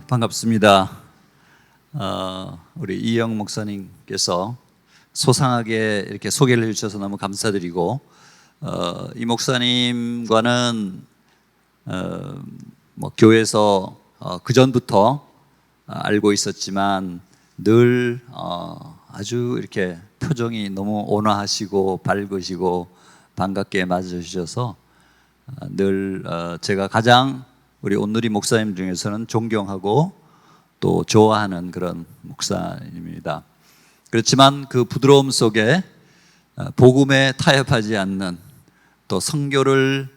반갑습니다. 우리 이영 목사님께서 소상하게 이렇게 소개를 해주셔서 너무 감사드리고, 이 목사님과는 교회에서 그 전부터 알고 있었지만 늘 아주 이렇게 표정이 너무 온화하시고 밝으시고 반갑게 맞아주셔서 늘 제가 가장 우리 온누리 목사님 중에서는 존경하고 또 좋아하는 그런 목사님입니다. 그렇지만 그 부드러움 속에 복음에 타협하지 않는, 또 선교를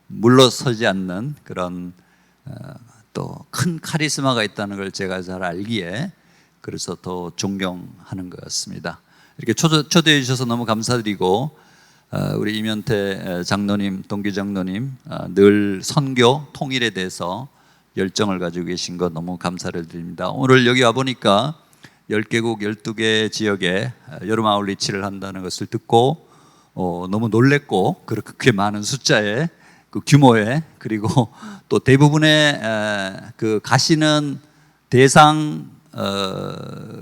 물러서지 않는 그런 또 큰 카리스마가 있다는 걸 제가 잘 알기에 그래서 더 존경하는 것 같습니다. 이렇게 초대해 주셔서 너무 감사드리고, 우리 이면태 장로님, 동기 장로님 늘 선교 통일에 대해서 열정을 가지고 계신 것 너무 감사를 드립니다. 오늘 여기 와보니까 10개국 12개 지역에 여름 아울리치를 한다는 것을 듣고 너무 놀랬고, 그렇게 많은 숫자의 그 규모에, 그리고 또 대부분의 그 가시는 대상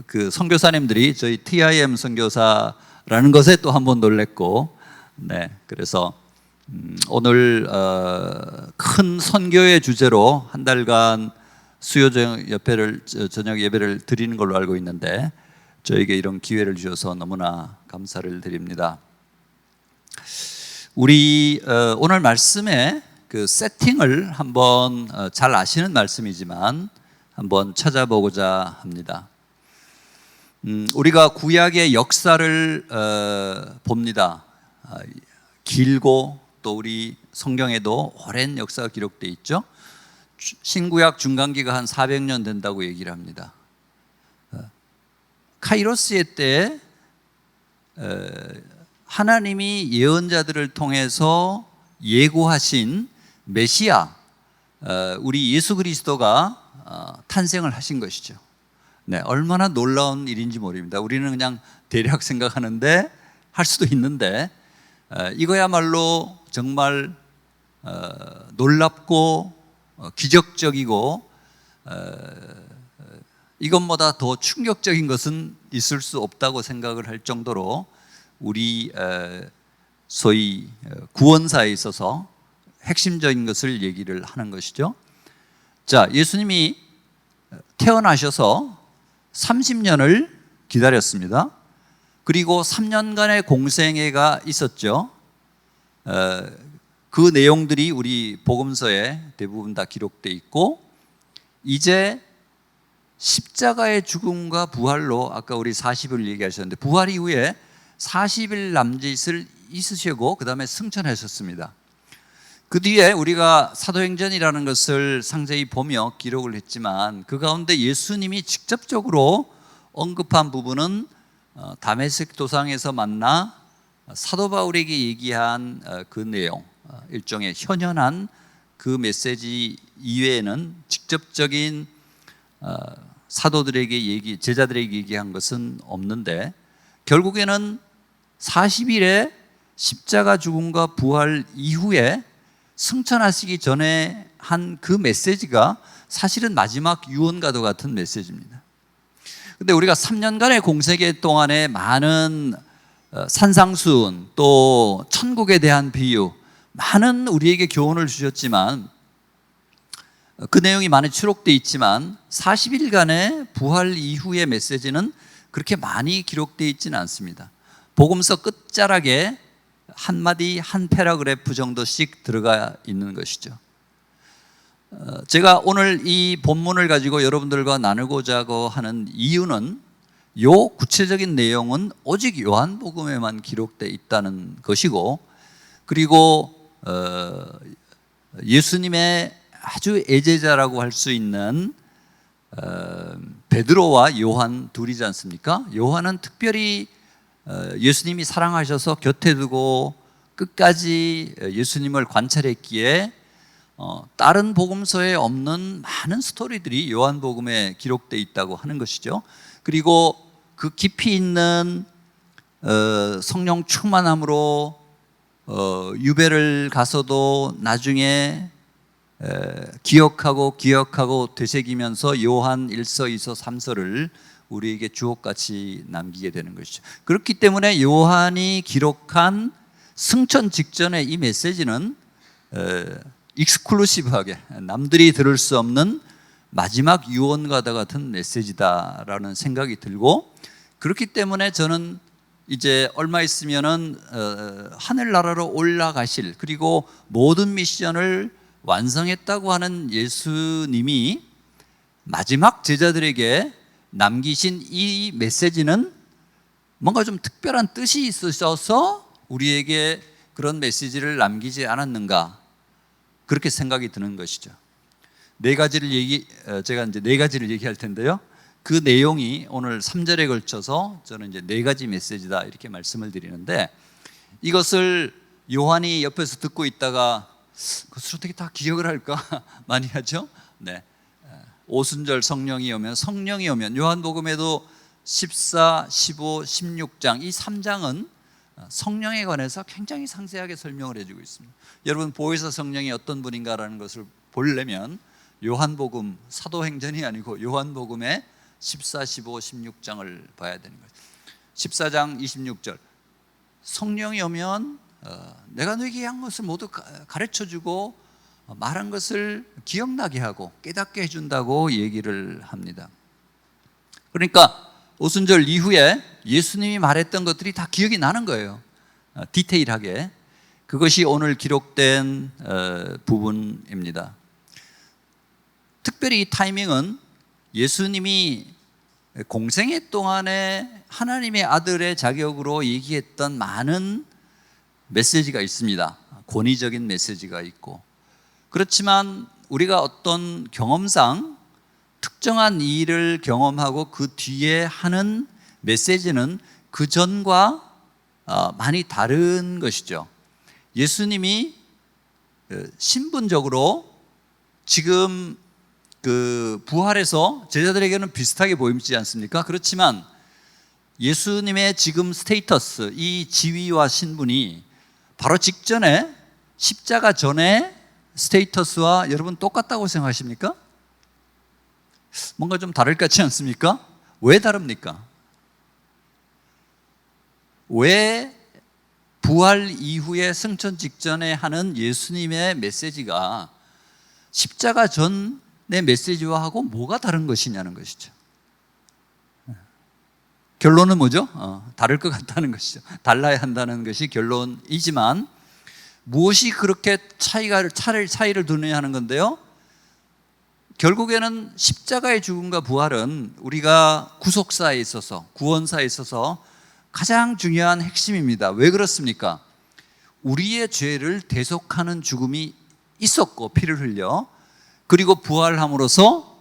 그 선교사님들이 저희 TIM 선교사라는 것에 또 한 번 놀랬고, 네, 그래서 오늘 큰 선교의 주제로 한 달간 수요 저녁 예배를 드리는 걸로 알고 있는데, 저에게 이런 기회를 주셔서 너무나 감사를 드립니다. 우리 오늘 말씀의 그 세팅을 한번 잘 아시는 말씀이지만 한번 찾아보고자 합니다. 우리가 구약의 역사를 봅니다. 길고 또 우리 성경에도 오랜 역사가 기록되어 있죠. 신구약 중간기가 한 400년 된다고 얘기를 합니다. 카이로스의 때에 하나님이 예언자들을 통해서 예고하신 메시아, 우리 예수 그리스도가 탄생을 하신 것이죠. 네, 얼마나 놀라운 일인지 모릅니다. 우리는 그냥 대략 생각하는데, 할 수도 있는데, 이거야말로 정말 놀랍고 기적적이고, 이것보다 더 충격적인 것은 있을 수 없다고 생각을 할 정도로 우리 소위 구원사에 있어서 핵심적인 것을 얘기를 하는 것이죠. 자, 예수님이 태어나셔서 30년을 기다렸습니다. 그리고 3년간의 공생애가 있었죠. 그 내용들이 우리 복음서에 대부분 다 기록되어 있고, 이제 십자가의 죽음과 부활로, 아까 우리 40일 얘기하셨는데, 부활 이후에 40일 남짓을 있으시고 그 다음에 승천하셨습니다. 그 뒤에 우리가 사도행전이라는 것을 상세히 보며 기록을 했지만, 그 가운데 예수님이 직접적으로 언급한 부분은 다메섹 도상에서 만나 사도 바울에게 얘기한 그 내용, 일종의 현현한 그 메시지 이외에는 직접적인 사도들에게 제자들에게 얘기한 것은 없는데, 결국에는 40일의 십자가 죽음과 부활 이후에 승천하시기 전에 한 그 메시지가 사실은 마지막 유언과도 같은 메시지입니다. 근데 우리가 3년간의 공생애 동안에 많은 산상수훈, 또 천국에 대한 비유, 많은 우리에게 교훈을 주셨지만, 그 내용이 많이 추록되어 있지만 40일간의 부활 이후의 메시지는 그렇게 많이 기록되어 있지는 않습니다. 복음서 끝자락에 한마디, 한 패러그래프 정도씩 들어가 있는 것이죠. 제가 오늘 이 본문을 가지고 여러분들과 나누고자 하는 이유는, 요 구체적인 내용은 오직 요한복음에만 기록되어 있다는 것이고, 그리고 예수님의 아주 애제자라고 할 수 있는 베드로와 요한 둘이지 않습니까? 요한은 특별히 예수님이 사랑하셔서 곁에 두고 끝까지 예수님을 관찰했기에 다른 복음서에 없는 많은 스토리들이 요한복음에 기록되어 있다고 하는 것이죠. 그리고 그 깊이 있는 성령 충만함으로 유배를 가서도 나중에 기억하고 되새기면서 요한 1서, 2서, 3서를 우리에게 주옥같이 남기게 되는 것이죠. 그렇기 때문에 요한이 기록한 승천 직전의 이 메시지는 익스클루시브하게 남들이 들을 수 없는 마지막 유언과도 같은 메시지다라는 생각이 들고, 그렇기 때문에 저는 이제 얼마 있으면은 하늘나라로 올라가실, 그리고 모든 미션을 완성했다고 하는 예수님이 마지막 제자들에게 남기신 이 메시지는 뭔가 좀 특별한 뜻이 있으셔서 우리에게 그런 메시지를 남기지 않았는가, 그렇게 생각이 드는 것이죠. 제가 이제 네 가지를 얘기할 텐데요. 그 내용이 오늘 3절에 걸쳐서 저는 이제 네 가지 메시지다 이렇게 말씀을 드리는데, 이것을 요한이 옆에서 듣고 있다가 그것을 어떻게 다 기억을 할까 많이 하죠. 네. 오순절 성령이 오면 요한복음에도 14, 15, 16장 이 3장은 성령에 관해서 굉장히 상세하게 설명을 해주고 있습니다. 여러분, 보혜사 성령이 어떤 분인가라는 것을 보려면 요한복음, 사도행전이 아니고 요한복음의 14, 15, 16장을 봐야 되는 거예요. 14장 26절, 성령이 오면 내가 너에게 한 것을 모두 가르쳐주고 말한 것을 기억나게 하고 깨닫게 해준다고 얘기를 합니다. 그러니까 오순절 이후에 예수님이 말했던 것들이 다 기억이 나는 거예요. 디테일하게. 그것이 오늘 기록된 부분입니다. 특별히 이 타이밍은 예수님이 공생애 동안에 하나님의 아들의 자격으로 얘기했던 많은 메시지가 있습니다. 권위적인 메시지가 있고, 그렇지만 우리가 어떤 경험상 특정한 일을 경험하고 그 뒤에 하는 메시지는 그 전과 많이 다른 것이죠. 예수님이 신분적으로 지금 그 부활해서 제자들에게는 비슷하게 보이지 않습니까? 그렇지만 예수님의 지금 스테이터스, 이 지위와 신분이 바로 직전에 십자가 전에 스테이터스와 여러분 똑같다고 생각하십니까? 뭔가 좀 다를 것 같지 않습니까? 왜 다릅니까? 왜 부활 이후에 승천 직전에 하는 예수님의 메시지가 십자가 전의 메시지와 뭐가 다른 것이냐는 것이죠. 결론은 뭐죠? 다를 것 같다는 것이죠. 달라야 한다는 것이 결론이지만, 무엇이 그렇게 차이를 두느냐 하는 건데요. 결국에는 십자가의 죽음과 부활은 우리가 구속사에 있어서, 구원사에 있어서 가장 중요한 핵심입니다. 왜 그렇습니까? 우리의 죄를 대속하는 죽음이 있었고, 피를 흘려, 그리고 부활함으로써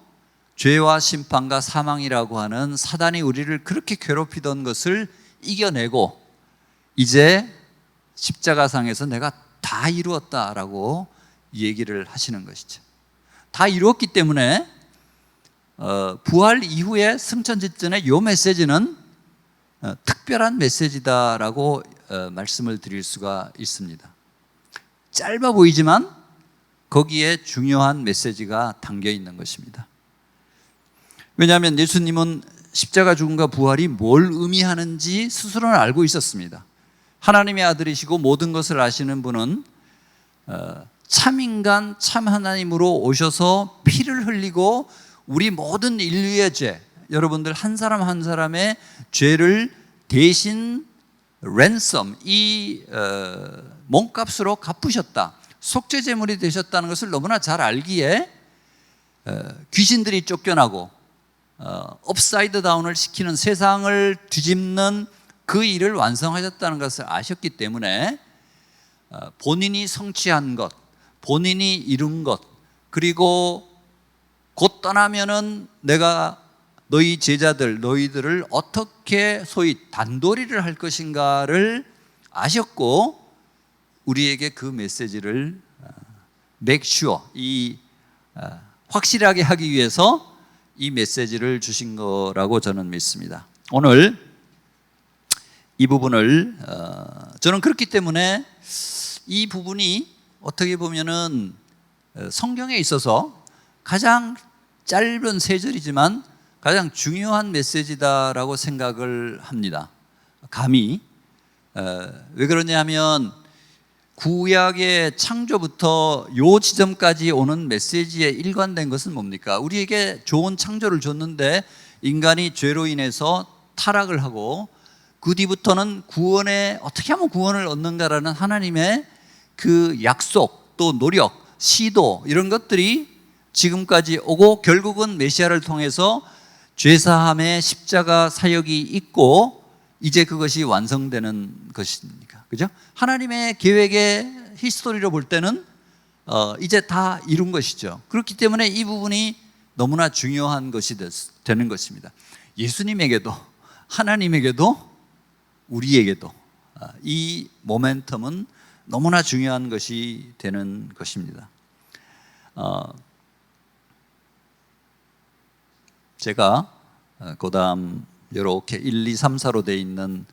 죄와 심판과 사망이라고 하는 사단이 우리를 그렇게 괴롭히던 것을 이겨내고, 이제 십자가상에서 내가 다 이루었다라고 얘기를 하시는 것이죠. 다 이루었기 때문에 부활 이후에 승천 직전의 이 메시지는 특별한 메시지다라고 말씀을 드릴 수가 있습니다. 짧아 보이지만 거기에 중요한 메시지가 담겨 있는 것입니다. 왜냐하면 예수님은 십자가 죽음과 부활이 뭘 의미하는지 스스로는 알고 있었습니다. 하나님의 아들이시고 모든 것을 아시는 분은 참 인간, 참 하나님으로 오셔서 피를 흘리고 우리 모든 인류의 죄, 여러분들 한 사람 한 사람의 죄를 대신 랜섬, 이 몸값으로 갚으셨다, 속죄제물이 되셨다는 것을 너무나 잘 알기에 귀신들이 쫓겨나고 업사이드 다운을 시키는, 세상을 뒤집는 그 일을 완성하셨다는 것을 아셨기 때문에 본인이 성취한 것, 본인이 이룬 것, 그리고 곧 떠나면은 내가 너희 제자들, 너희들을 어떻게 소위 단도리를 할 것인가를 아셨고, 우리에게 그 메시지를 make sure, 확실하게 하기 위해서 이 메시지를 주신 거라고 저는 믿습니다. 오늘 이 부분을 저는 그렇기 때문에 이 부분이 어떻게 보면은 성경에 있어서 가장 짧은 세 절이지만 가장 중요한 메시지다라고 생각을 합니다. 감히 왜 그러냐 하면 구약의 창조부터 요 지점까지 오는 메시지에 일관된 것은 뭡니까? 우리에게 좋은 창조를 줬는데 인간이 죄로 인해서 타락을 하고 그 뒤부터는 구원에 어떻게 하면 구원을 얻는가라는 하나님의 그 약속, 또 노력, 시도 이런 것들이 지금까지 오고 결국은 메시아를 통해서 죄사함의 십자가 사역이 있고 이제 그것이 완성되는 것입니까? 그죠? 하나님의 계획의 히스토리로 볼 때는 이제 다 이룬 것이죠. 그렇기 때문에 이 부분이 너무나 중요한 것이 되는 것입니다. 예수님에게도 하나님에게도 우리에게도 이 모멘텀은 너무나 중요한 것이 되는 것입니다. 제가 그 다음 이렇게 1, 2, 3, 4로 되어 있는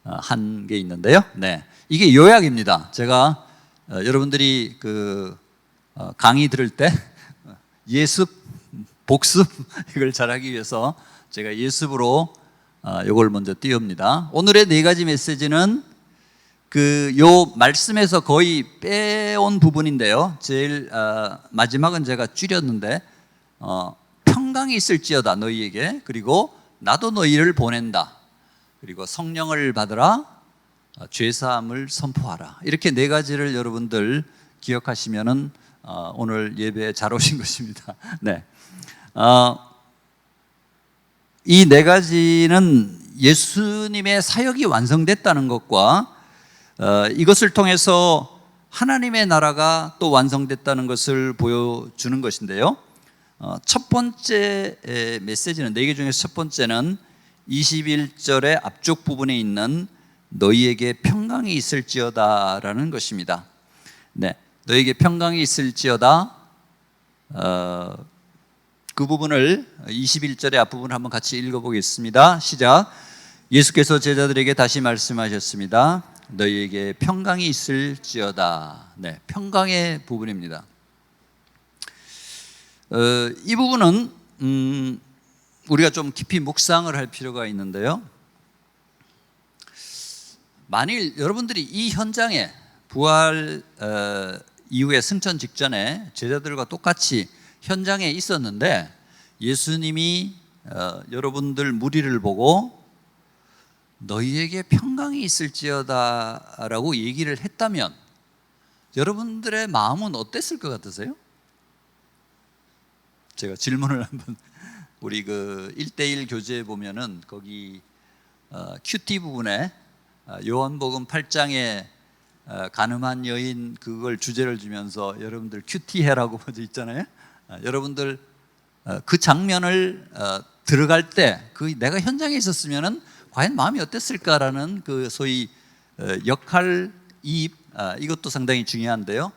한 게 있는데요. 네, 이게 요약입니다. 제가 여러분들이 그 강의 들을 때 예습, 복습 이걸 잘하기 위해서 제가 예습으로 이걸 먼저 띄웁니다. 오늘의 네 가지 메시지는 그 요 말씀에서 거의 빼온 부분인데요. 제일 마지막은 제가 줄였는데 평강이 있을지어다 너희에게, 그리고 나도 너희를 보낸다, 그리고 성령을 받으라, 죄사함을 선포하라. 이렇게 네 가지를 여러분들 기억하시면은 오늘 예배에 잘 오신 것입니다. 네. 이 네 가지는 예수님의 사역이 완성됐다는 것과 이것을 통해서 하나님의 나라가 또 완성됐다는 것을 보여주는 것인데요. 첫 번째 메시지는, 네 개 중에서 첫 번째는 21절의 앞쪽 부분에 있는 너희에게 평강이 있을지어다 라는 것입니다. 네, 너희에게 평강이 있을지어다, 그 부분을 21절의 앞부분을 한번 같이 읽어보겠습니다. 시작. 예수께서 제자들에게 다시 말씀하셨습니다. 너희에게 평강이 있을지어다. 네, 평강의 부분입니다. 이 부분은 우리가 좀 깊이 묵상을 할 필요가 있는데요. 만일 여러분들이 이 현장에 부활 이후에 승천 직전에 제자들과 똑같이 현장에 있었는데 예수님이 여러분들 무리를 보고 너희에게 평강이 있을지어다 라고 얘기를 했다면 여러분들의 마음은 어땠을 것 같으세요? 제가 질문을 한번, 우리 그 1대1 교재에 보면은 거기 큐티 부분에 요한복음 8장에 가늠한 여인 그걸 주제를 주면서 여러분들 큐티해라고 보져 있잖아요. 여러분들 그 장면을 들어갈 때 그 내가 현장에 있었으면은 과연 마음이 어땠을까라는 그 소위 역할이입, 이것도 상당히 중요한데요.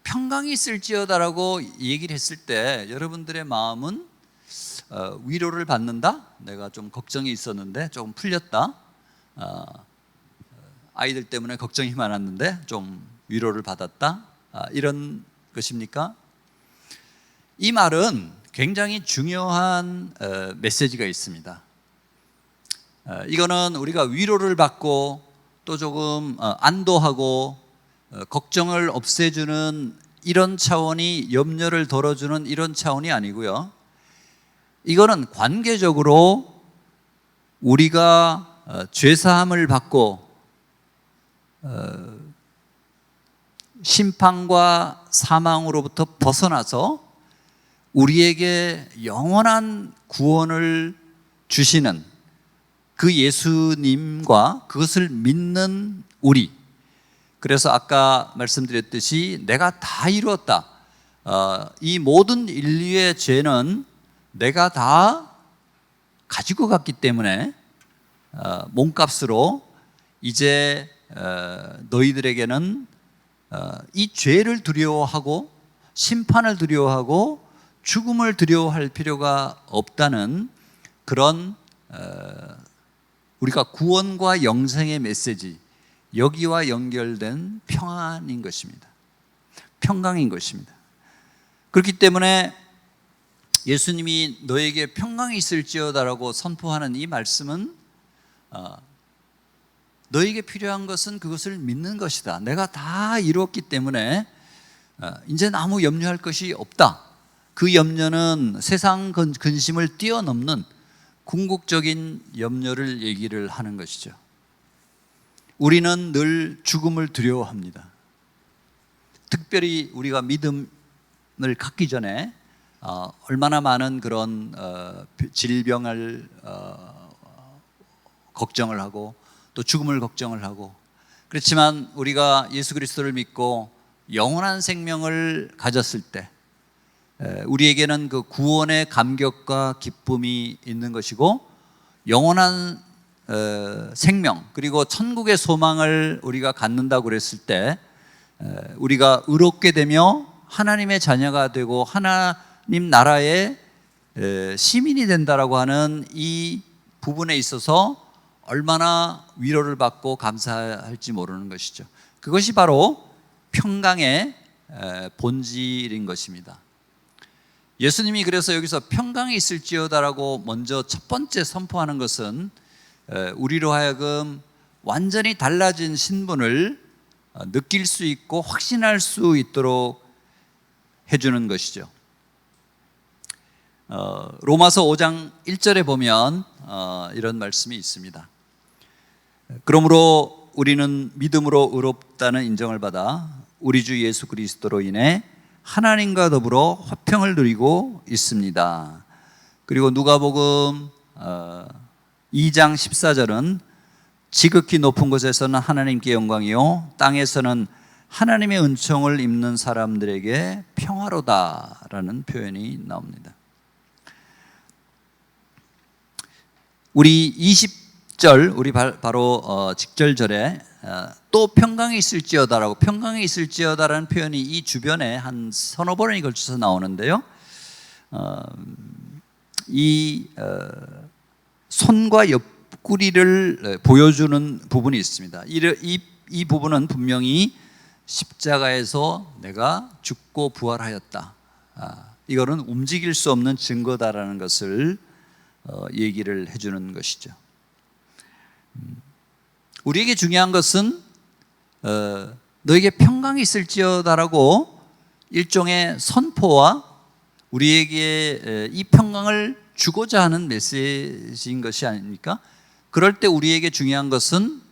평강이 있을지어다라고 얘기를 했을 때 여러분들의 마음은 위로를 받는다, 내가 좀 걱정이 있었는데 조금 풀렸다, 아이들 때문에 걱정이 많았는데 좀 위로를 받았다, 이런 것입니까? 이 말은 굉장히 중요한 메시지가 있습니다. 이거는 우리가 위로를 받고 또 조금 안도하고 걱정을 없애주는 이런 차원이, 염려를 덜어주는 이런 차원이 아니고요. 이거는 관계적으로 우리가 죄사함을 받고 심판과 사망으로부터 벗어나서 우리에게 영원한 구원을 주시는 그 예수님과 그것을 믿는 우리, 그래서 아까 말씀드렸듯이 내가 다 이루었다, 이 모든 인류의 죄는 내가 다 가지고 갔기 때문에 몸값으로 이제 너희들에게는 이 죄를 두려워하고 심판을 두려워하고 죽음을 두려워할 필요가 없다는 그런 우리가 구원과 영생의 메시지, 여기와 연결된 평안인 것입니다. 평강인 것입니다. 그렇기 때문에 예수님이 너에게 평강이 있을지어다라고 선포하는 이 말씀은 너에게 필요한 것은 그것을 믿는 것이다. 내가 다 이루었기 때문에 이제 아무 염려할 것이 없다. 그 염려는 세상 근심을 뛰어넘는 궁극적인 염려를 얘기를 하는 것이죠. 우리는 늘 죽음을 두려워합니다. 특별히 우리가 믿음을 갖기 전에 얼마나 많은 그런 질병을 걱정을 하고 또 죽음을 걱정을 하고, 그렇지만 우리가 예수 그리스도를 믿고 영원한 생명을 가졌을 때 우리에게는 그 구원의 감격과 기쁨이 있는 것이고, 영원한 생명 그리고 천국의 소망을 우리가 갖는다고 그랬을 때 우리가 의롭게 되며 하나님의 자녀가 되고 하나님 나라의 시민이 된다라고 하는 이 부분에 있어서 얼마나 위로를 받고 감사할지 모르는 것이죠. 그것이 바로 평강의 본질인 것입니다. 예수님이 그래서 여기서 평강이 있을지어다라고 먼저 첫 번째 선포하는 것은 우리로 하여금 완전히 달라진 신분을 느낄 수 있고 확신할 수 있도록 해주는 것이죠. 로마서 5장 1절에 보면 이런 말씀이 있습니다. 그러므로 우리는 믿음으로 의롭다는 인정을 받아 우리 주 예수 그리스도로 인해 하나님과 더불어 화평을 누리고 있습니다. 그리고 누가복음 2장 14절은 지극히 높은 곳에서는 하나님께 영광이요 땅에서는 하나님의 은총을 입는 사람들에게 평화로다라는 표현이 나옵니다. 우리 20절, 우리 바로 직절절에 또 평강이 있을지어다라고, 평강이 있을지어다라는 표현이 이 주변에 한 서너 번에 걸쳐서 나오는데요. 이 손과 옆구리를 보여주는 부분이 있습니다. 이 부분은 분명히 십자가에서 내가 죽고 부활하였다, 이거는 움직일 수 없는 증거다라는 것을 얘기를 해주는 것이죠. 우리에게 중요한 것은 너에게 평강이 있을지어다라고 일종의 선포와 우리에게 이 평강을 주고자 하는 메시지인 것이 아닙니까? 그럴 때 우리에게 중요한 것은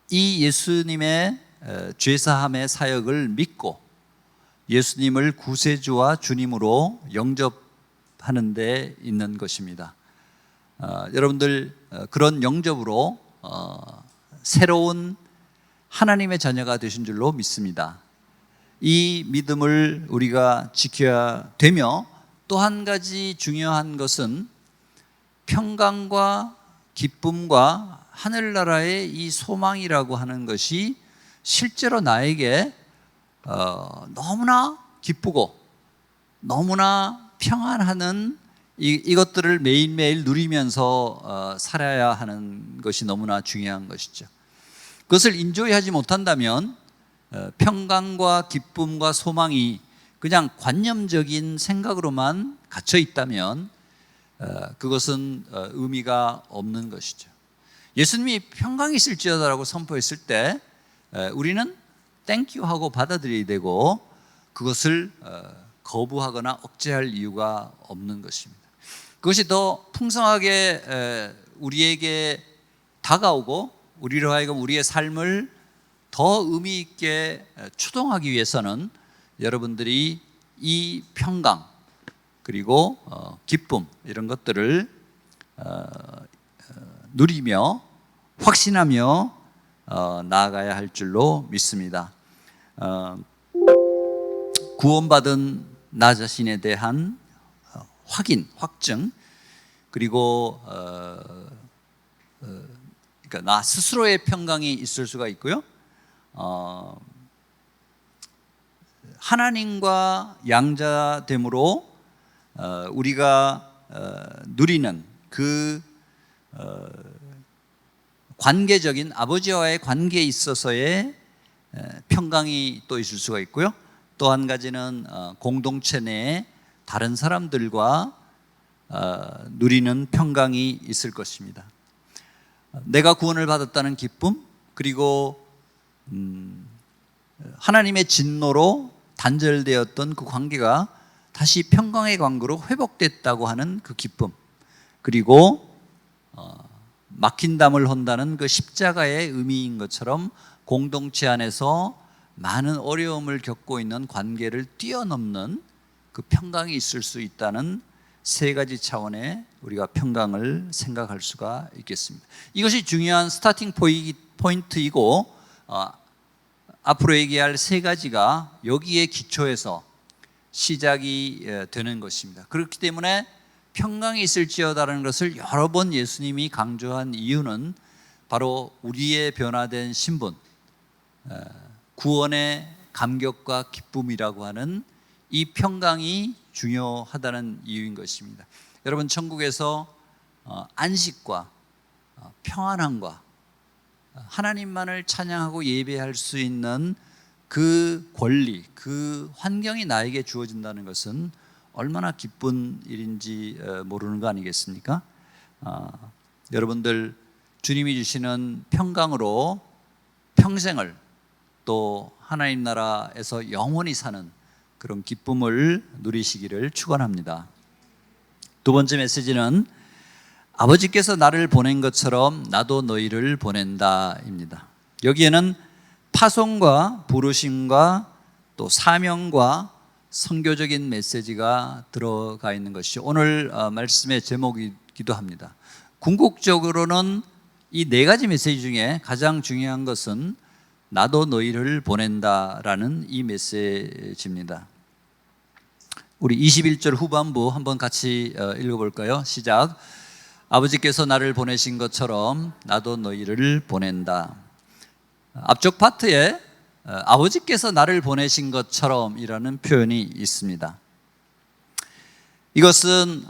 이 예수님의 죄사함의 사역을 믿고 예수님을 구세주와 주님으로 영접하는 데 있는 것입니다. 여러분들 그런 영접으로 새로운 하나님의 자녀가 되신 줄로 믿습니다. 이 믿음을 우리가 지켜야 되며, 또 한 가지 중요한 것은 평강과 기쁨과 하늘나라의 이 소망이라고 하는 것이 실제로 나에게 너무나 기쁘고 너무나 평안하는 이것들을 매일매일 누리면서 살아야 하는 것이 너무나 중요한 것이죠. 그것을 인조이하지 못한다면 평강과 기쁨과 소망이 그냥 관념적인 생각으로만 갇혀 있다면 그것은 의미가 없는 것이죠. 예수님이 평강이 있을지어다라고 선포했을 때 우리는 땡큐 하고 받아들여야 되고, 그것을 거부하거나 억제할 이유가 없는 것입니다. 그것이 더 풍성하게 우리에게 다가오고 우리로 하여금 우리의 삶을 더 의미 있게 추동하기 위해서는 여러분들이 이 평강 그리고 기쁨 이런 것들을 누리며 확신하며 나아가야 할 줄로 믿습니다. 구원받은 나 자신에 대한 확인, 확증, 그리고 그러니까 나 스스로의 평강이 있을 수가 있고요. 하나님과 양자됨으로 우리가 누리는 그 관계적인 아버지와의 관계에 있어서의 평강이 또 있을 수가 있고요. 또 한 가지는 공동체 내에 다른 사람들과 누리는 평강이 있을 것입니다. 내가 구원을 받았다는 기쁨, 그리고 하나님의 진노로 단절되었던 그 관계가 다시 평강의 관계로 회복됐다고 하는 그 기쁨, 그리고 막힌 담을 헌다는 그 십자가의 의미인 것처럼 공동체 안에서 많은 어려움을 겪고 있는 관계를 뛰어넘는 그 평강이 있을 수 있다는 세 가지 차원의 우리가 평강을 생각할 수가 있겠습니다. 이것이 중요한 스타팅 포인트이고 앞으로 얘기할 세 가지가 여기에 기초해서 시작이 되는 것입니다. 그렇기 때문에 평강이 있을지어다라는 것을 여러 번 예수님이 강조한 이유는 바로 우리의 변화된 신분, 구원의 감격과 기쁨이라고 하는 이 평강이 중요하다는 이유인 것입니다. 여러분, 천국에서 안식과 평안함과 하나님만을 찬양하고 예배할 수 있는 그 권리, 그 환경이 나에게 주어진다는 것은 얼마나 기쁜 일인지 모르는 거 아니겠습니까? 여러분들 주님이 주시는 평강으로 평생을 또 하나님 나라에서 영원히 사는 그런 기쁨을 누리시기를 축원합니다. 두 번째 메시지는 아버지께서 나를 보낸 것처럼 나도 너희를 보낸다입니다. 여기에는 파송과 부르심과 또 사명과 선교적인 메시지가 들어가 있는 것이 오늘 말씀의 제목이기도 합니다. 궁극적으로는 이 네 가지 메시지 중에 가장 중요한 것은 나도 너희를 보낸다라는 이 메시지입니다. 우리 21절 후반부 한번 같이 읽어볼까요? 시작. 아버지께서 나를 보내신 것처럼 나도 너희를 보낸다. 앞쪽 파트에 아버지께서 나를 보내신 것처럼 이라는 표현이 있습니다. 이것은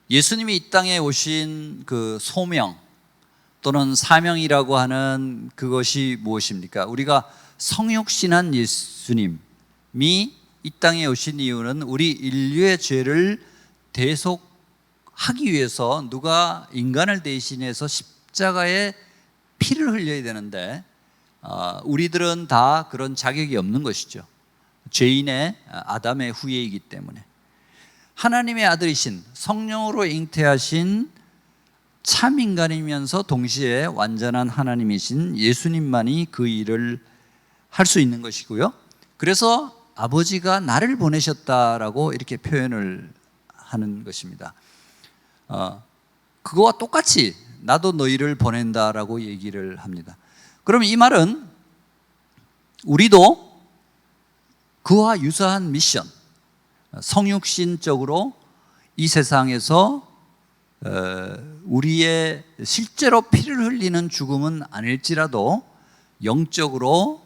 예수님이 이 땅에 오신 그 소명 또는 사명이라고 하는 그것이 무엇입니까? 우리가 성육신한 예수님이 이 땅에 오신 이유는 우리 인류의 죄를 대속하기 위해서 누가 인간을 대신해서 십자가에 피를 흘려야 되는데 우리들은 다 그런 자격이 없는 것이죠. 죄인의 아담의 후예이기 때문에 하나님의 아들이신 성령으로 잉태하신 참 인간이면서 동시에 완전한 하나님이신 예수님만이 그 일을 할 수 있는 것이고요. 그래서 아버지가 나를 보내셨다라고 이렇게 표현을 하는 것입니다. 그거와 똑같이 나도 너희를 보낸다라고 얘기를 합니다. 그럼 이 말은 우리도 그와 유사한 미션, 성육신적으로 이 세상에서 우리의 실제로 피를 흘리는 죽음은 아닐지라도 영적으로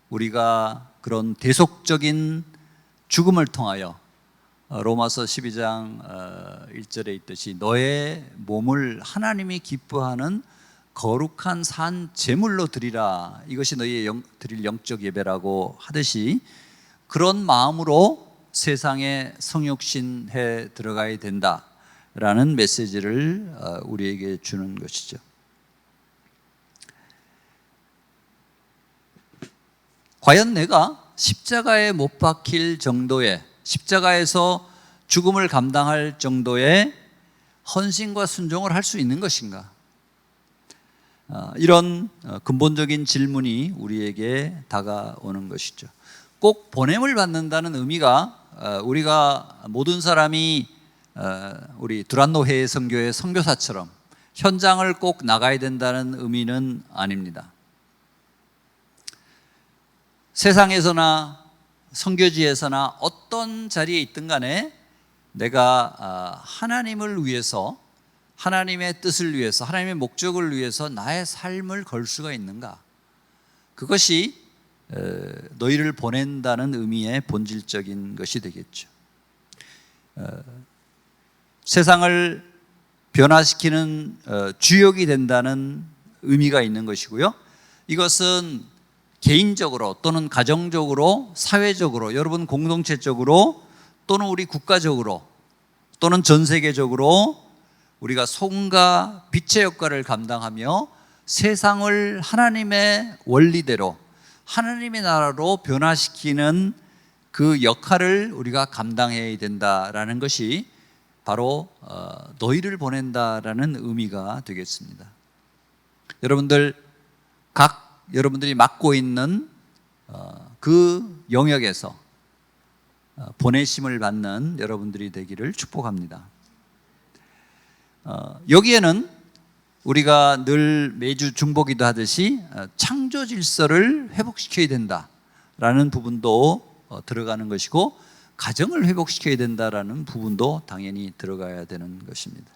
우리가 그런 대속적인 죽음을 통하여 로마서 12장 1절에 있듯이 너의 몸을 하나님이 기뻐하는 거룩한 산 제물로 드리라, 이것이 너희의 드릴 영적 예배라고 하듯이 그런 마음으로 세상에 성육신해 들어가야 된다라는 메시지를 우리에게 주는 것이죠. 과연 내가 십자가에 못 박힐 정도의, 십자가에서 죽음을 감당할 정도의 헌신과 순종을 할 수 있는 것인가? 이런 근본적인 질문이 우리에게 다가오는 것이죠. 꼭 보냄을 받는다는 의미가 우리가 모든 사람이 우리 두란노 해외 선교의 선교사처럼 현장을 꼭 나가야 된다는 의미는 아닙니다. 세상에서나 선교지에서나 어떤 자리에 있든 간에 내가 하나님을 위해서, 하나님의 뜻을 위해서, 하나님의 목적을 위해서 나의 삶을 걸 수가 있는가? 그것이 너희를 보낸다는 의미의 본질적인 것이 되겠죠. 세상을 변화시키는 주역이 된다는 의미가 있는 것이고요. 이것은 개인적으로 또는 가정적으로, 사회적으로, 여러분 공동체적으로 또는 우리 국가적으로 또는 전 세계적으로 우리가 소금과 빛의 역할을 감당하며 세상을 하나님의 원리대로 하나님의 나라로 변화시키는 그 역할을 우리가 감당해야 된다라는 것이 바로 너희를 보낸다라는 의미가 되겠습니다. 여러분들 여러분들이 맡고 있는 그 영역에서 보내심을 받는 여러분들이 되기를 축복합니다. 여기에는 우리가 늘 매주 중보기도 하듯이 창조 질서를 회복시켜야 된다라는 부분도 들어가는 것이고, 가정을 회복시켜야 된다라는 부분도 당연히 들어가야 되는 것입니다.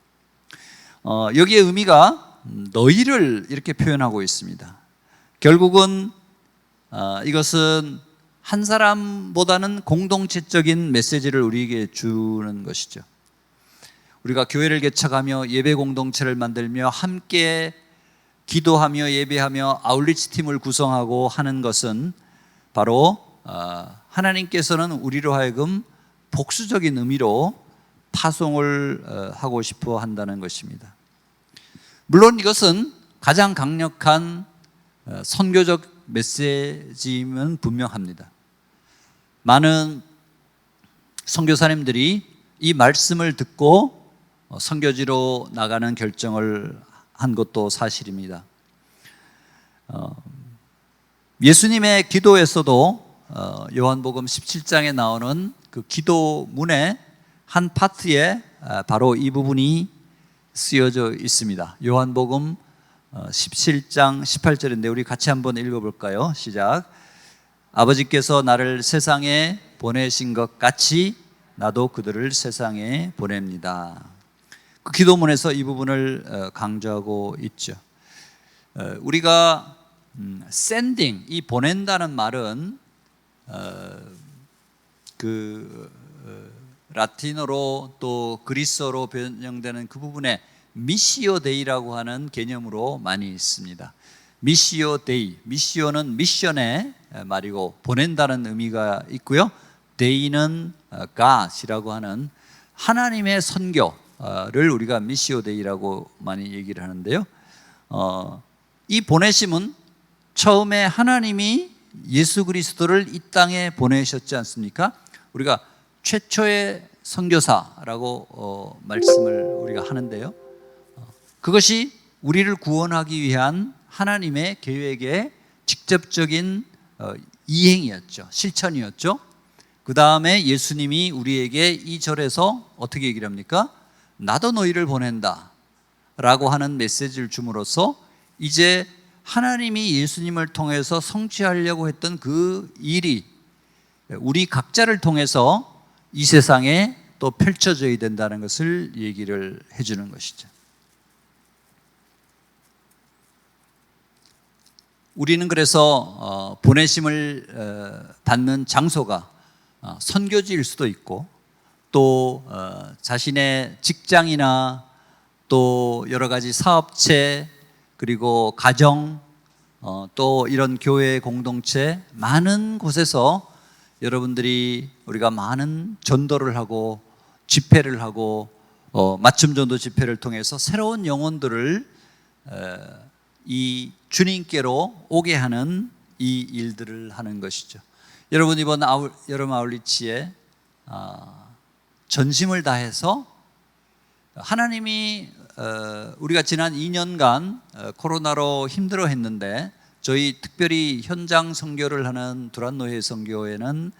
여기에 의미가 너희를 이렇게 표현하고 있습니다. 결국은 이것은 한 사람보다는 공동체적인 메시지를 우리에게 주는 것이죠. 우리가 교회를 개척하며 예배 공동체를 만들며 함께 기도하며 예배하며 아울리치 팀을 구성하고 하는 것은 바로 하나님께서는 우리로 하여금 복수적인 의미로 파송을 하고 싶어 한다는 것입니다. 물론 이것은 가장 강력한 선교적 메시지임은 분명합니다. 많은 선교사님들이 이 말씀을 듣고 선교지로 나가는 결정을 한 것도 사실입니다. 예수님의 기도에서도 요한복음 17장에 나오는 그 기도문의 한 파트에 바로 이 부분이 쓰여져 있습니다. 요한복음 17장 18절인데 우리 같이 한번 읽어볼까요? 시작. 아버지께서 나를 세상에 보내신 것 같이 나도 그들을 세상에 보냅니다. 그 기도문에서 이 부분을 강조하고 있죠. 우리가 sending, 이 보낸다는 말은 라틴어로 또 그리스어로 변형되는 그 부분에 미시오 데이라고 하는 개념으로 많이 있습니다. 미시오 데이, 미시오는 미션의 말이고 보낸다는 의미가 있고요. 데이는 God이라고 하는 하나님의 선교를 우리가 미시오 데이라고 많이 얘기를 하는데요. 이 보내심은 처음에 하나님이 예수 그리스도를 이 땅에 보내셨지 않습니까? 우리가 최초의 선교사라고 말씀을 우리가 하는데요. 그것이 우리를 구원하기 위한 하나님의 계획의 직접적인 이행이었죠. 실천이었죠. 그 다음에 예수님이 우리에게 이 절에서 어떻게 얘기를 합니까? 나도 너희를 보낸다 라고 하는 메시지를 줌으로써 이제 하나님이 예수님을 통해서 성취하려고 했던 그 일이 우리 각자를 통해서 이 세상에 또 펼쳐져야 된다는 것을 얘기를 해주는 것이죠. 우리는 그래서 보내심을 받는 장소가 선교지일 수도 있고 또 자신의 직장이나 또 여러 가지 사업체 그리고 가정 또 이런 교회 공동체 많은 곳에서 여러분들이 우리가 많은 전도를 하고 집회를 하고 맞춤 전도 집회를 통해서 새로운 영혼들을 이 주님께로 오게 하는 이 일들을 하는 것이죠. 여러분 이번 여름 아울리치에 전심을 다해서 하나님이 우리가 지난 2년간 코로나로 힘들어했는데 저희 특별히 현장 선교를 하는 두란노회 선교회는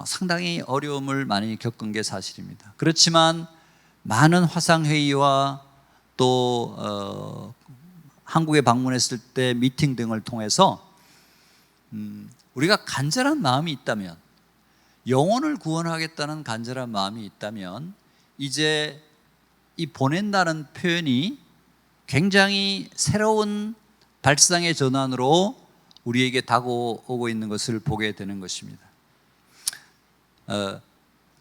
상당히 어려움을 많이 겪은 게 사실입니다. 그렇지만 많은 화상회의와 또 한국에 방문했을 때 미팅 등을 통해서 우리가 간절한 마음이 있다면, 영혼을 구원하겠다는 간절한 마음이 있다면 이제 이 보낸다는 표현이 굉장히 새로운 발상의 전환으로 우리에게 다가오고 있는 것을 보게 되는 것입니다.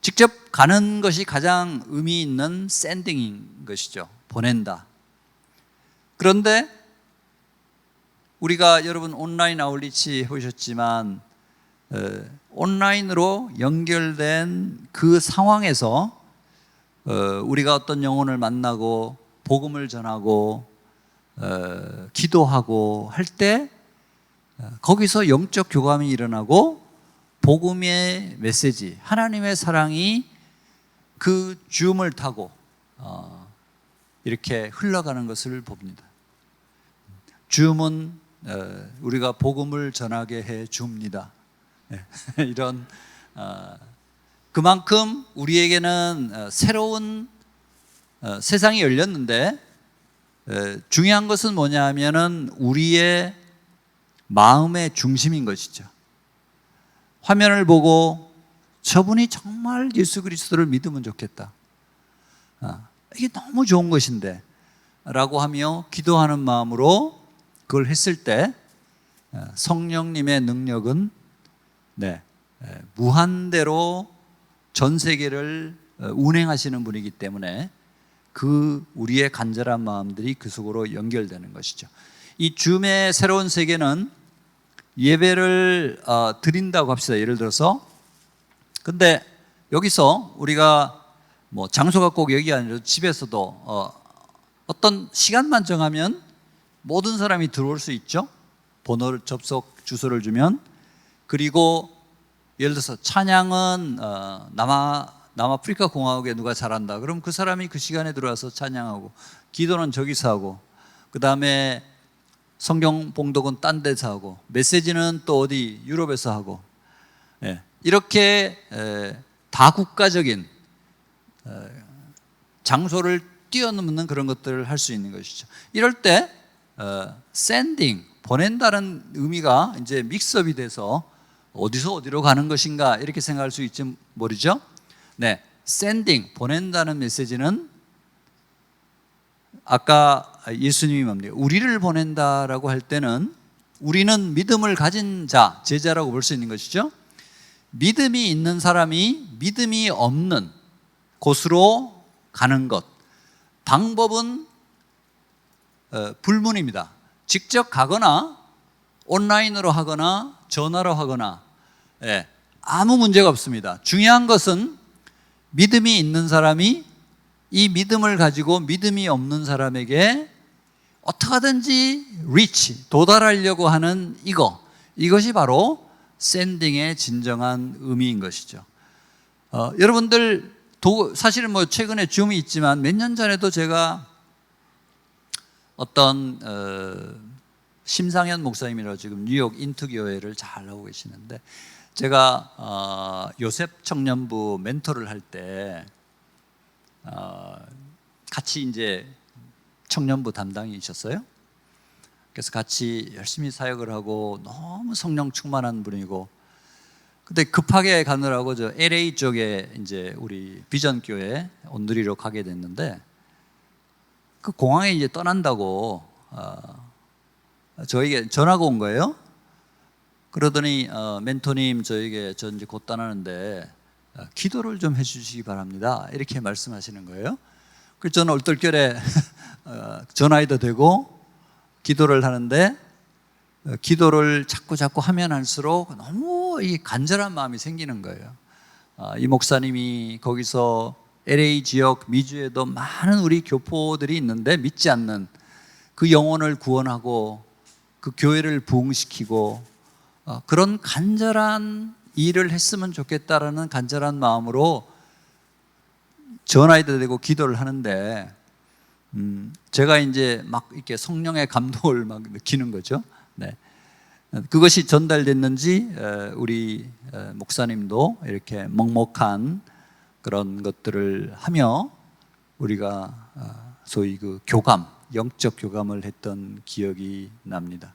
직접 가는 것이 가장 의미 있는 샌딩인 것이죠. 보낸다. 그런데 우리가 여러분 온라인 아울리치 해보셨지만 온라인으로 연결된 그 상황에서 우리가 어떤 영혼을 만나고 복음을 전하고 기도하고 할 때 거기서 영적 교감이 일어나고 복음의 메시지, 하나님의 사랑이 그 줌을 타고 이렇게 흘러가는 것을 봅니다. 줌은 우리가 복음을 전하게 해 줍니다. 이런 그만큼 우리에게는 새로운 세상이 열렸는데 중요한 것은 뭐냐 하면은 우리의 마음의 중심인 것이죠. 화면을 보고 저분이 정말 예수 그리스도를 믿으면 좋겠다. 이게 너무 좋은 것인데 라고 하며 기도하는 마음으로 그걸 했을 때 성령님의 능력은 무한대로 전 세계를 운행하시는 분이기 때문에 그 우리의 간절한 마음들이 그 속으로 연결되는 것이죠. 이 줌의 새로운 세계는 예배를 드린다고 합시다. 예를 들어서. 근데 여기서 우리가 뭐 장소가 꼭 여기 아니라 집에서도 어떤 시간만 정하면 모든 사람이 들어올 수 있죠. 번호를 접속 주소를 주면. 그리고 예를 들어서 찬양은 남아프리카 공화국에 누가 잘한다. 그럼 그 사람이 그 시간에 들어와서 찬양하고, 기도는 저기서 하고, 그 다음에 성경 봉독은 딴 데서 하고, 메시지는 또 어디 유럽에서 하고, 이렇게 다국가적인 장소를 뛰어넘는 그런 것들을 할 수 있는 것이죠. 이럴 때 sending, 보낸다는 의미가 이제 믹스업이 돼서 어디서 어디로 가는 것인가 이렇게 생각할 수 있지 모르죠. sending, 보낸다는 메시지는 아까 예수님이 뭡니까? 우리를 보낸다라고 할 때는 우리는 믿음을 가진 자, 제자라고 볼 수 있는 것이죠. 믿음이 있는 사람이 믿음이 없는 곳으로 가는 것, 방법은 불문입니다. 직접 가거나 온라인으로 하거나 전화로 하거나 아무 문제가 없습니다. 중요한 것은 믿음이 있는 사람이 이 믿음을 가지고 믿음이 없는 사람에게 어떻게 하든지 도달하려고 하는 이것이 바로 샌딩의 진정한 의미인 것이죠. 여러분들 사실은 뭐 최근에 줌이 있지만 몇 년 전에도 제가 어떤 심상현 목사님이라고 지금 뉴욕 인투교회를 잘 하고 계시는데, 제가 요셉 청년부 멘토를 할 때 같이 이제 청년부 담당이셨어요. 그래서 같이 열심히 사역을 하고 너무 성령 충만한 분이고, 근데 급하게 가느라고 저 LA 쪽에 이제 우리 비전 교회 온누리로 가게 됐는데, 그 공항에 이제 떠난다고 저에게 전화가 온 거예요. 그러더니 멘토님, 저에게 저 이제 곧 떠나는데 기도를 좀 해주시기 바랍니다. 이렇게 말씀하시는 거예요. 그래서 저는 얼떨결에 전화해도 되고 기도를 하는데, 기도를 자꾸 하면 할수록 너무 이 간절한 마음이 생기는 거예요. 이 목사님이 거기서 LA 지역 미주에도 많은 우리 교포들이 있는데 믿지 않는 그 영혼을 구원하고 그 교회를 부흥시키고 그런 간절한 일을 했으면 좋겠다라는 간절한 마음으로 전화해도 되고 기도를 하는데, 제가 이제 막 이렇게 성령의 감동을 막 느끼는 거죠. 그것이 전달됐는지 우리 목사님도 이렇게 먹먹한 그런 것들을 하며 우리가 소위 그 교감, 영적 교감을 했던 기억이 납니다.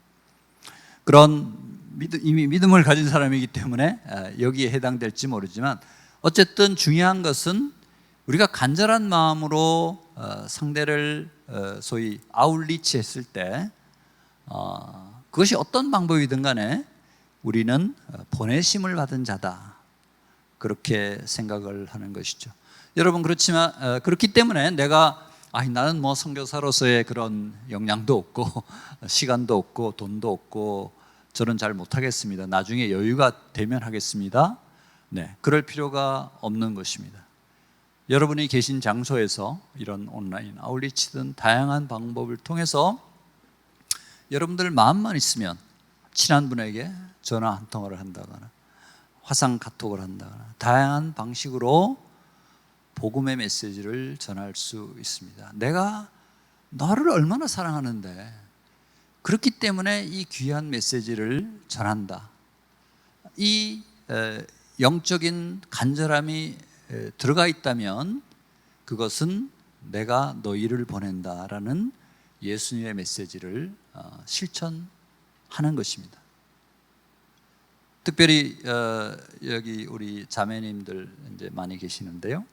그런 이미 믿음을 가진 사람이기 때문에 여기에 해당될지 모르지만, 어쨌든 중요한 것은 우리가 간절한 마음으로 상대를 소위 아울리치 했을 때 그것이 어떤 방법이든 간에 우리는 보내심을 받은 자다, 그렇게 생각을 하는 것이죠. 여러분, 그렇기 때문에 내가 아니 나는 뭐 선교사로서의 그런 역량도 없고 시간도 없고 돈도 없고 저는 잘 못하겠습니다. 나중에 여유가 되면 하겠습니다. 네, 그럴 필요가 없는 것입니다. 여러분이 계신 장소에서 이런 온라인 아울리치든 다양한 방법을 통해서 여러분들 마음만 있으면 친한 분에게 전화 한 통화를 한다거나 화상 카톡을 한다거나 다양한 방식으로 복음의 메시지를 전할 수 있습니다. 내가 너를 얼마나 사랑하는데 그렇기 때문에 이 귀한 메시지를 전한다. 이 영적인 간절함이 들어가 있다면 그것은 내가 너희를 보낸다라는 예수님의 메시지를 실천하는 것입니다. 특별히 여기 우리 자매님들 이제 많이 계시는데요.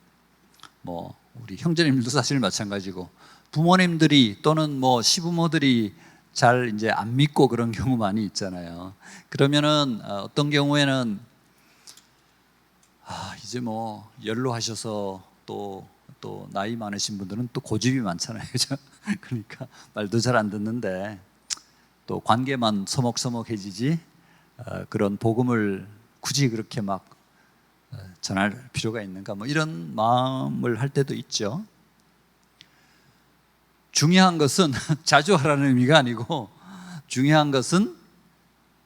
뭐 우리 형제님들도 사실 마찬가지고 부모님들이 또는 뭐 시부모들이 잘 이제 안 믿고 그런 경우 많이 있잖아요. 그러면은 어떤 경우에는 이제 뭐 연로하셔서 또 나이 많으신 분들은 또 고집이 많잖아요, 그죠? 그러니까 말도 잘 안 듣는데 또 관계만 서먹서먹해지지 그런 복음을 굳이 그렇게 막 전할 필요가 있는가 뭐 이런 마음을 할 때도 있죠. 중요한 것은 자주 하라는 의미가 아니고 중요한 것은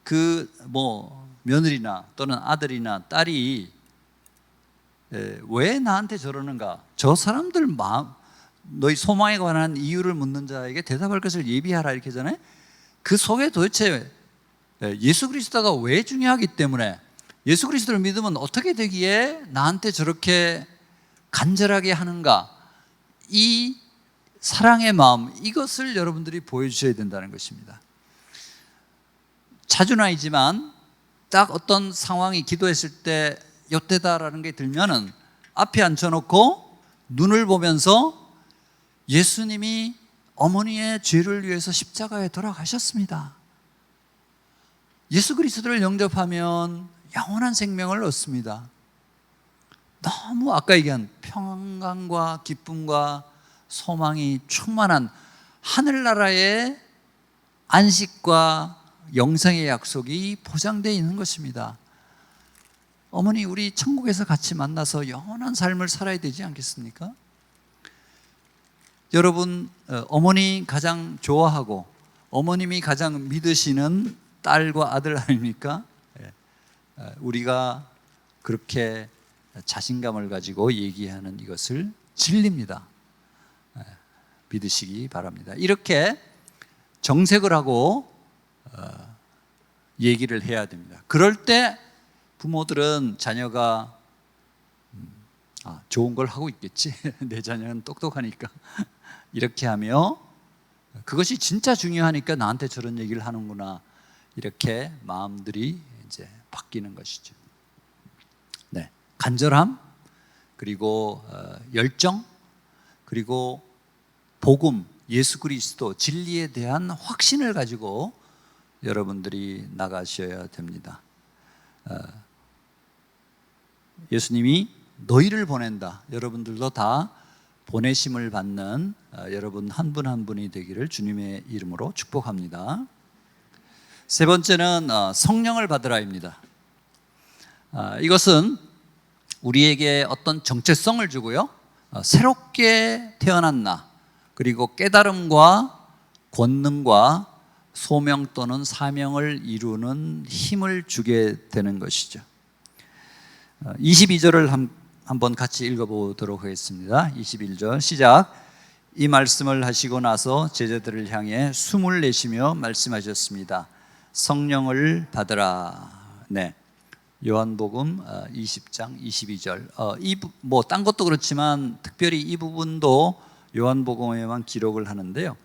그 뭐 며느리나 또는 아들이나 딸이 왜 나한테 저러는가? 저 사람들 마음, 너희 소망에 관한 이유를 묻는 자에게 대답할 것을 예비하라 이렇게 하잖아요. 그 속에 도대체 예수 그리스도가 왜 중요하기 때문에 예수 그리스도를 믿으면 어떻게 되기에 나한테 저렇게 간절하게 하는가? 이 사랑의 마음, 이것을 여러분들이 보여주셔야 된다는 것입니다. 자주는 아니지만 딱 어떤 상황이 기도했을 때 요때다라는 게 들면은 앞에 앉혀놓고 눈을 보면서 예수님이 어머니의 죄를 위해서 십자가에 돌아가셨습니다. 예수 그리스도를 영접하면 영원한 생명을 얻습니다. 너무 아까 얘기한 평강과 기쁨과 소망이 충만한 하늘나라의 안식과 영생의 약속이 보장되어 있는 것입니다. 어머니, 우리 천국에서 같이 만나서 영원한 삶을 살아야 되지 않겠습니까? 여러분, 어머니 가장 좋아하고 어머님이 가장 믿으시는 딸과 아들 아닙니까? 우리가 그렇게 자신감을 가지고 얘기하는 이것을 진리입니다. 믿으시기 바랍니다. 이렇게 정색을 하고 얘기를 해야 됩니다. 그럴 때 부모들은 자녀가 좋은 걸 하고 있겠지. 내 자녀는 똑똑하니까 이렇게 하며 그것이 진짜 중요하니까 나한테 저런 얘기를 하는구나. 이렇게 마음들이 이제 바뀌는 것이죠. 네, 간절함, 그리고 열정, 그리고 복음, 예수 그리스도 진리에 대한 확신을 가지고 여러분들이 나가셔야 됩니다. 예수님이 너희를 보낸다. 여러분들도 다 보내심을 받는 여러분 한 분 한 분이 되기를 주님의 이름으로 축복합니다. 세 번째는 성령을 받으라입니다. 이것은 우리에게 어떤 정체성을 주고요, 새롭게 태어난 나, 그리고 깨달음과 권능과 소명 또는 사명을 이루는 힘을 주게 되는 것이죠. 22절을 한번 같이 읽어보도록 하겠습니다. 21절 시작. 이 말씀을 하시고 나서 제자들을 향해 숨을 내쉬며 말씀하셨습니다. 성령을 받으라. 네, 요한복음 20장 22절. 뭐 딴 것도 그렇지만 특별히 이 부분도 요한복음에만 기록을 하는데요.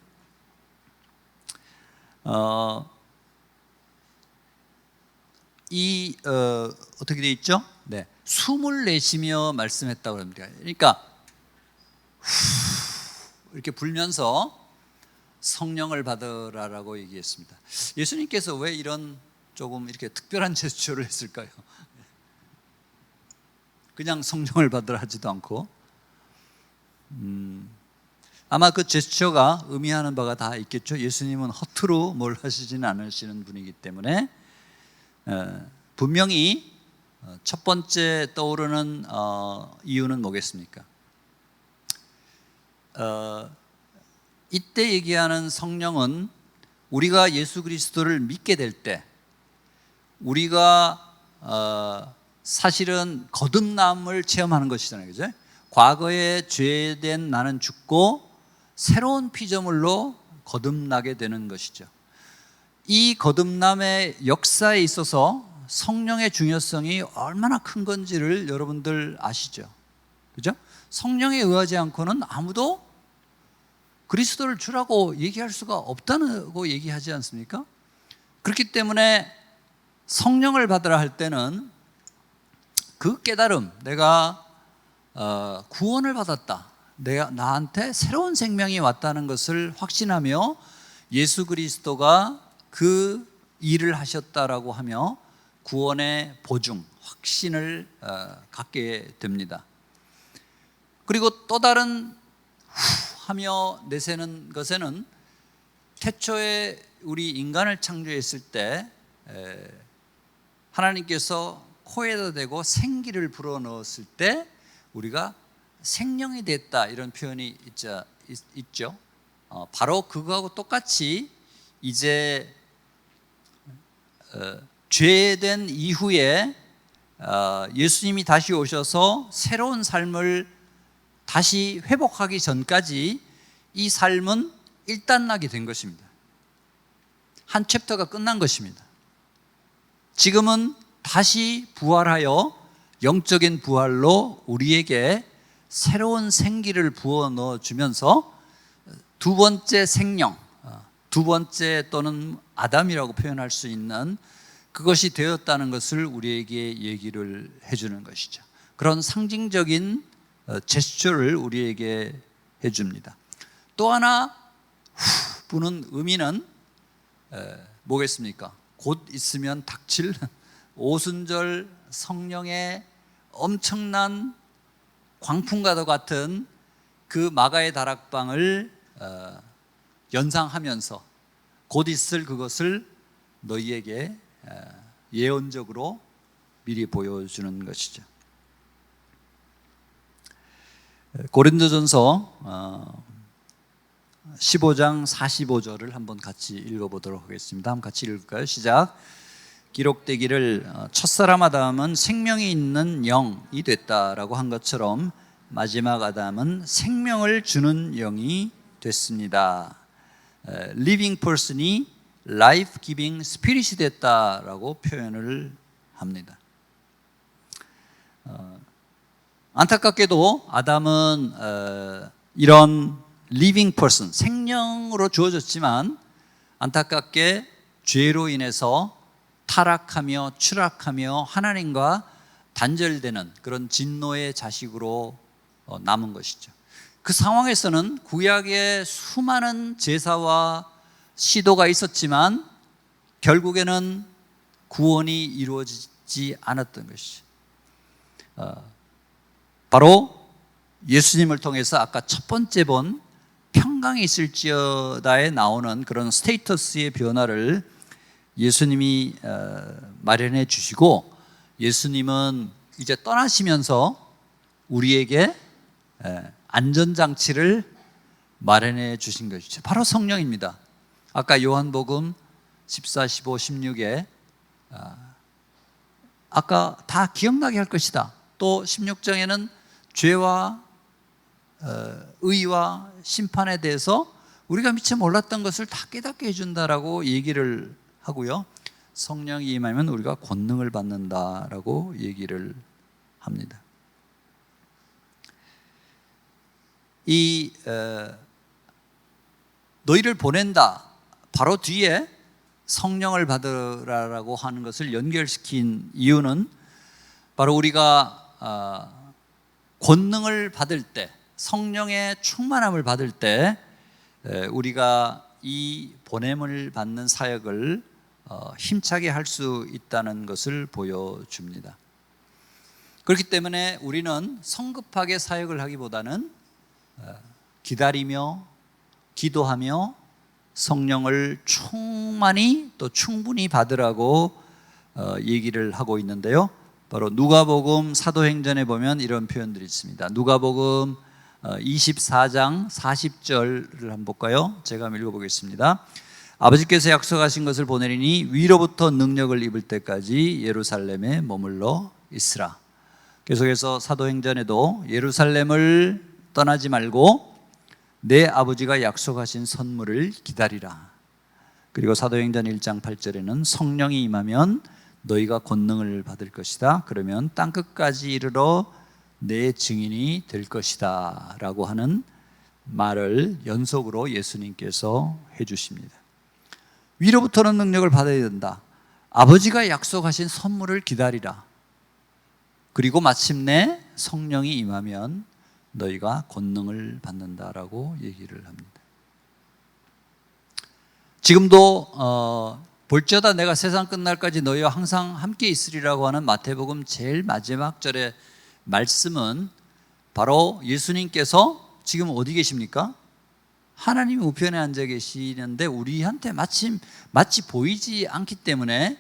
어떻게 되어 있죠? 네, 숨을 내쉬며 말씀했다고 합니다. 그러니까 이렇게 불면서 성령을 받으라라고 얘기했습니다. 예수님께서 왜 이런 조금 이렇게 특별한 제스처를 했을까요? 그냥 성령을 받으라 하지도 않고 아마 그 제스처가 의미하는 바가 다 있겠죠. 예수님은 허투루 뭘 하시지는 않으시는 분이기 때문에 분명히 첫 번째 떠오르는 이유는 뭐겠습니까? 이때 얘기하는 성령은 우리가 예수 그리스도를 믿게 될 때 우리가 사실은 거듭남을 체험하는 것이잖아요, 그죠? 과거에 죄된 나는 죽고 새로운 피조물로 거듭나게 되는 것이죠. 이 거듭남의 역사에 있어서 성령의 중요성이 얼마나 큰 건지를 여러분들 아시죠? 그죠? 성령에 의하지 않고는 아무도 그리스도를 주라고 얘기할 수가 없다고 얘기하지 않습니까? 그렇기 때문에 성령을 받으라 할 때는 그 깨달음, 내가 구원을 받았다, 내가 나한테 새로운 생명이 왔다는 것을 확신하며 예수 그리스도가 그 일을 하셨다라고 하며 구원의 보증, 확신을 갖게 됩니다. 그리고 또 다른 하며 내세는 것에는 태초에 우리 인간을 창조했을 때 하나님께서 코에다 대고 생기를 불어넣었을 때 우리가 생명이 됐다, 이런 표현이 있죠. 바로 그거하고 똑같이 이제 죄된 이후에 예수님이 다시 오셔서 새로운 삶을 다시 회복하기 전까지 이 삶은 일단락이 된 것입니다. 한 챕터가 끝난 것입니다. 지금은 다시 부활하여 영적인 부활로 우리에게 새로운 생기를 부어 넣어주면서 두 번째 생명, 두 번째 또는 아담이라고 표현할 수 있는 그것이 되었다는 것을 우리에게 얘기를 해주는 것이죠. 그런 상징적인 제스처를 우리에게 해줍니다. 또 하나 부는 의미는 뭐겠습니까? 곧 있으면 닥칠 오순절 성령의 엄청난 광풍과도 같은 그 마가의 다락방을 연상하면서 곧 있을 그것을 너희에게 예언적으로 미리 보여주는 것이죠. 고린도전서 15장 45절을 한번 같이 읽어보도록 하겠습니다. 한번 같이 읽을까요? 시작. 기록되기를 첫사람 아담은 생명이 있는 영이 됐다라고 한 것처럼 마지막 아담은 생명을 주는 영이 됐습니다. Living person이 life giving spirit이 됐다라고 표현을 합니다. 안타깝게도 아담은 이런 living person, 생명으로 주어졌지만 안타깝게 죄로 인해서 타락하며 추락하며 하나님과 단절되는 그런 진노의 자식으로 남은 것이죠. 그 상황에서는 구약의 수많은 제사와 시도가 있었지만 결국에는 구원이 이루어지지 않았던 것이죠. 바로 예수님을 통해서 아까 첫 번째 본 평강이 있을지어다에 나오는 그런 스테이터스의 변화를 예수님이 마련해 주시고, 예수님은 이제 떠나시면서 우리에게 안전장치를 마련해 주신 것이죠. 바로 성령입니다. 아까 요한복음 14, 15, 16에 아까 다 기억나게 할 것이다. 또 16장에는 죄와 의와 심판에 대해서 우리가 미처 몰랐던 것을 다 깨닫게 해준다라고 얘기를 하고요. 성령이 임하면 우리가 권능을 받는다라고 얘기를 합니다. 이 너희를 보낸다 바로 뒤에 성령을 받으라라고 하는 것을 연결시킨 이유는 바로 우리가 권능을 받을 때, 성령의 충만함을 받을 때 우리가 이 보냄을 받는 사역을 힘차게 할 수 있다는 것을 보여줍니다. 그렇기 때문에 우리는 성급하게 사역을 하기보다는 기다리며 기도하며 성령을 충만히 또 충분히 받으라고 얘기를 하고 있는데요. 바로 누가복음 사도행전에 보면 이런 표현들이 있습니다. 누가복음 24장 40절을 한번 볼까요? 제가 한번 읽어보겠습니다. 아버지께서 약속하신 것을 보내리니 위로부터 능력을 입을 때까지 예루살렘에 머물러 있으라. 계속해서 사도행전에도 예루살렘을 떠나지 말고 내 아버지가 약속하신 선물을 기다리라. 그리고 사도행전 1장 8절에는 성령이 임하면 너희가 권능을 받을 것이다. 그러면 땅끝까지 이르러 내 증인이 될 것이다 라고 하는 말을 연속으로 예수님께서 해주십니다. 위로부터는 능력을 받아야 된다. 아버지가 약속하신 선물을 기다리라. 그리고 마침내 성령이 임하면 너희가 권능을 받는다라고 얘기를 합니다. 지금도 볼지어다 내가 세상 끝날까지 너희와 항상 함께 있으리라고 하는 마태복음 제일 마지막 절의 말씀은 바로 예수님께서 지금 어디 계십니까? 하나님 우편에 앉아 계시는데 우리한테 마치 보이지 않기 때문에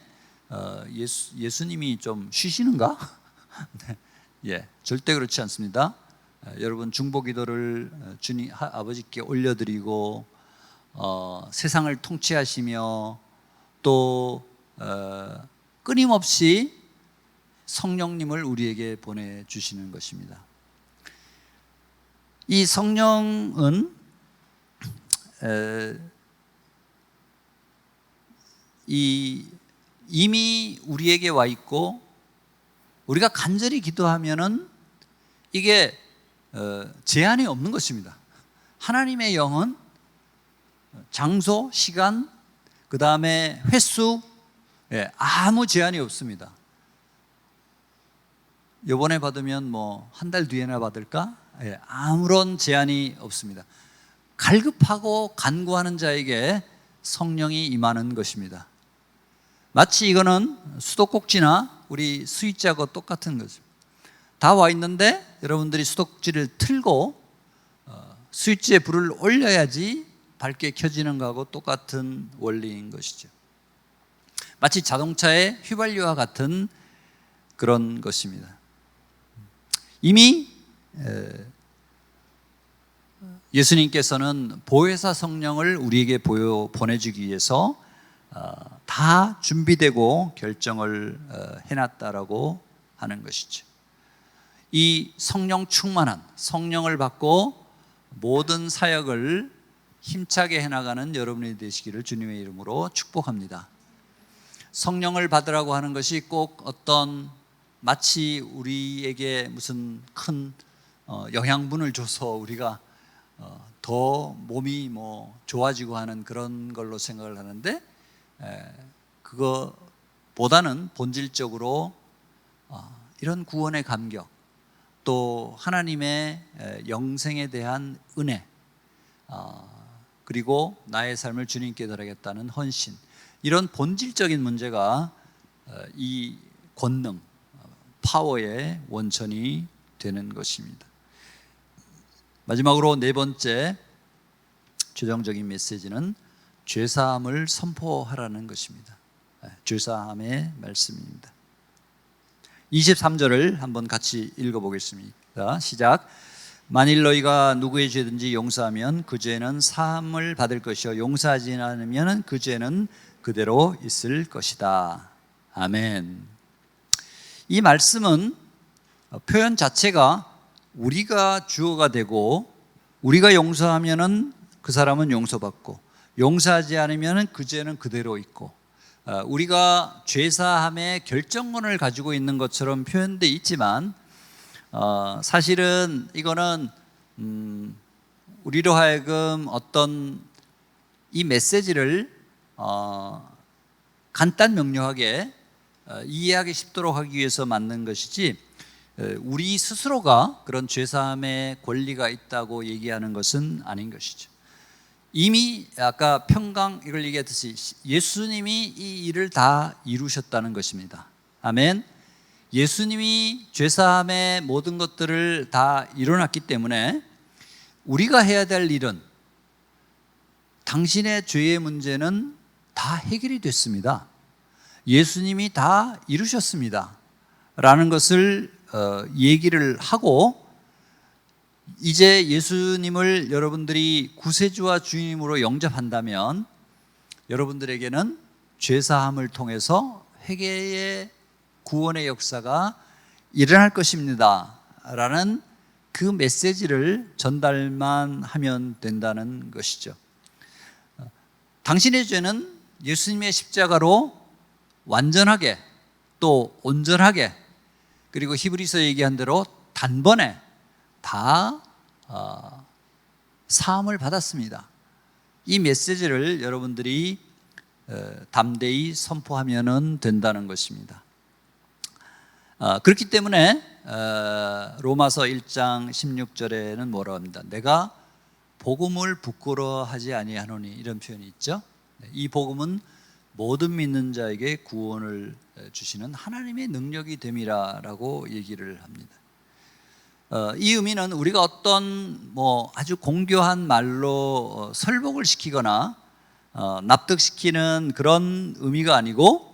예수님이 좀 쉬시는가? 네. 예, 절대 그렇지 않습니다. 여러분 중보기도를 주님 아버지께 올려드리고 세상을 통치하시며 또 끊임없이 성령님을 우리에게 보내주시는 것입니다. 이 성령은 이미 우리에게 와 있고 우리가 간절히 기도하면은 이게 제한이 없는 것입니다. 하나님의 영은 장소, 시간, 그 다음에 횟수, 아무 제한이 없습니다. 이번에 받으면 뭐 한 달 뒤에나 받을까? 아무런 제한이 없습니다. 갈급하고 간구하는 자에게 성령이 임하는 것입니다. 마치 이거는 수도꼭지나 우리 스위치하고 똑같은 거죠. 다 와 있는데 여러분들이 수도꼭지를 틀고 스위치에 불을 올려야지 밝게 켜지는 거하고 똑같은 원리인 것이죠. 마치 자동차의 휘발유와 같은 그런 것입니다. 이미 예수님께서는 보혜사 성령을 우리에게 보내주기 위해서 다 준비되고 결정을 해놨다라고 하는 것이죠. 이 성령 충만한 성령을 받고 모든 사역을 힘차게 해나가는 여러분이 되시기를 주님의 이름으로 축복합니다. 성령을 받으라고 하는 것이 꼭 어떤 마치 우리에게 무슨 큰 영양분을 줘서 우리가 더 몸이 뭐 좋아지고 하는 그런 걸로 생각을 하는데 그거보다는 본질적으로 이런 구원의 감격 또 하나님의 영생에 대한 은혜 그리고 나의 삶을 주님께 드리겠다는 헌신 이런 본질적인 문제가 이 권능 파워의 원천이 되는 것입니다. 마지막으로 네 번째 최종적인 메시지는 죄사함을 선포하라는 것입니다. 죄사함의 말씀입니다. 23절을 한번 같이 읽어보겠습니다. 시작. 만일 너희가 누구의 죄든지 용서하면 그 죄는 사함을 받을 것이요 용서하지 않으면 그 죄는 그대로 있을 것이다. 아멘. 이 말씀은 표현 자체가 우리가 주어가 되고 우리가 용서하면은 그 사람은 용서받고 용서하지 않으면은 그 죄는 그대로 있고 우리가 죄사함의 결정권을 가지고 있는 것처럼 표현되어 있지만 사실은 이거는 우리로 하여금 어떤 이 메시지를 간단 명료하게 이해하기 쉽도록 하기 위해서 만든 것이지 우리 스스로가 그런 죄사함의 권리가 있다고 얘기하는 것은 아닌 것이죠. 이미 아까 평강 이걸 얘기했듯이 예수님이 이 일을 다 이루셨다는 것입니다. 아멘. 예수님이 죄사함의 모든 것들을 다 이뤄놨기 때문에 우리가 해야 될 일은 당신의 죄의 문제는 다 해결이 됐습니다. 예수님이 다 이루셨습니다. 라는 것을 얘기를 하고, 이제 예수님을 여러분들이 구세주와 주님으로 영접한다면 여러분들에게는 죄사함을 통해서 회개의 구원의 역사가 일어날 것입니다. 라는 그 메시지를 전달만 하면 된다는 것이죠. 당신의 죄는 예수님의 십자가로 완전하게 또 온전하게, 그리고 히브리서 얘기한 대로 단번에 다 사함을 받았습니다. 이 메시지를 여러분들이 담대히 선포하면 된다는 것입니다. 그렇기 때문에 로마서 1장 16절에는 뭐라고 합니다. 내가 복음을 부끄러워하지 아니하노니, 이런 표현이 있죠. 이 복음은 모든 믿는 자에게 구원을 주시는 하나님의 능력이 됨이라라고 얘기를 합니다. 이 의미는 우리가 어떤 아주 공교한 말로 설복을 시키거나 납득시키는 그런 의미가 아니고,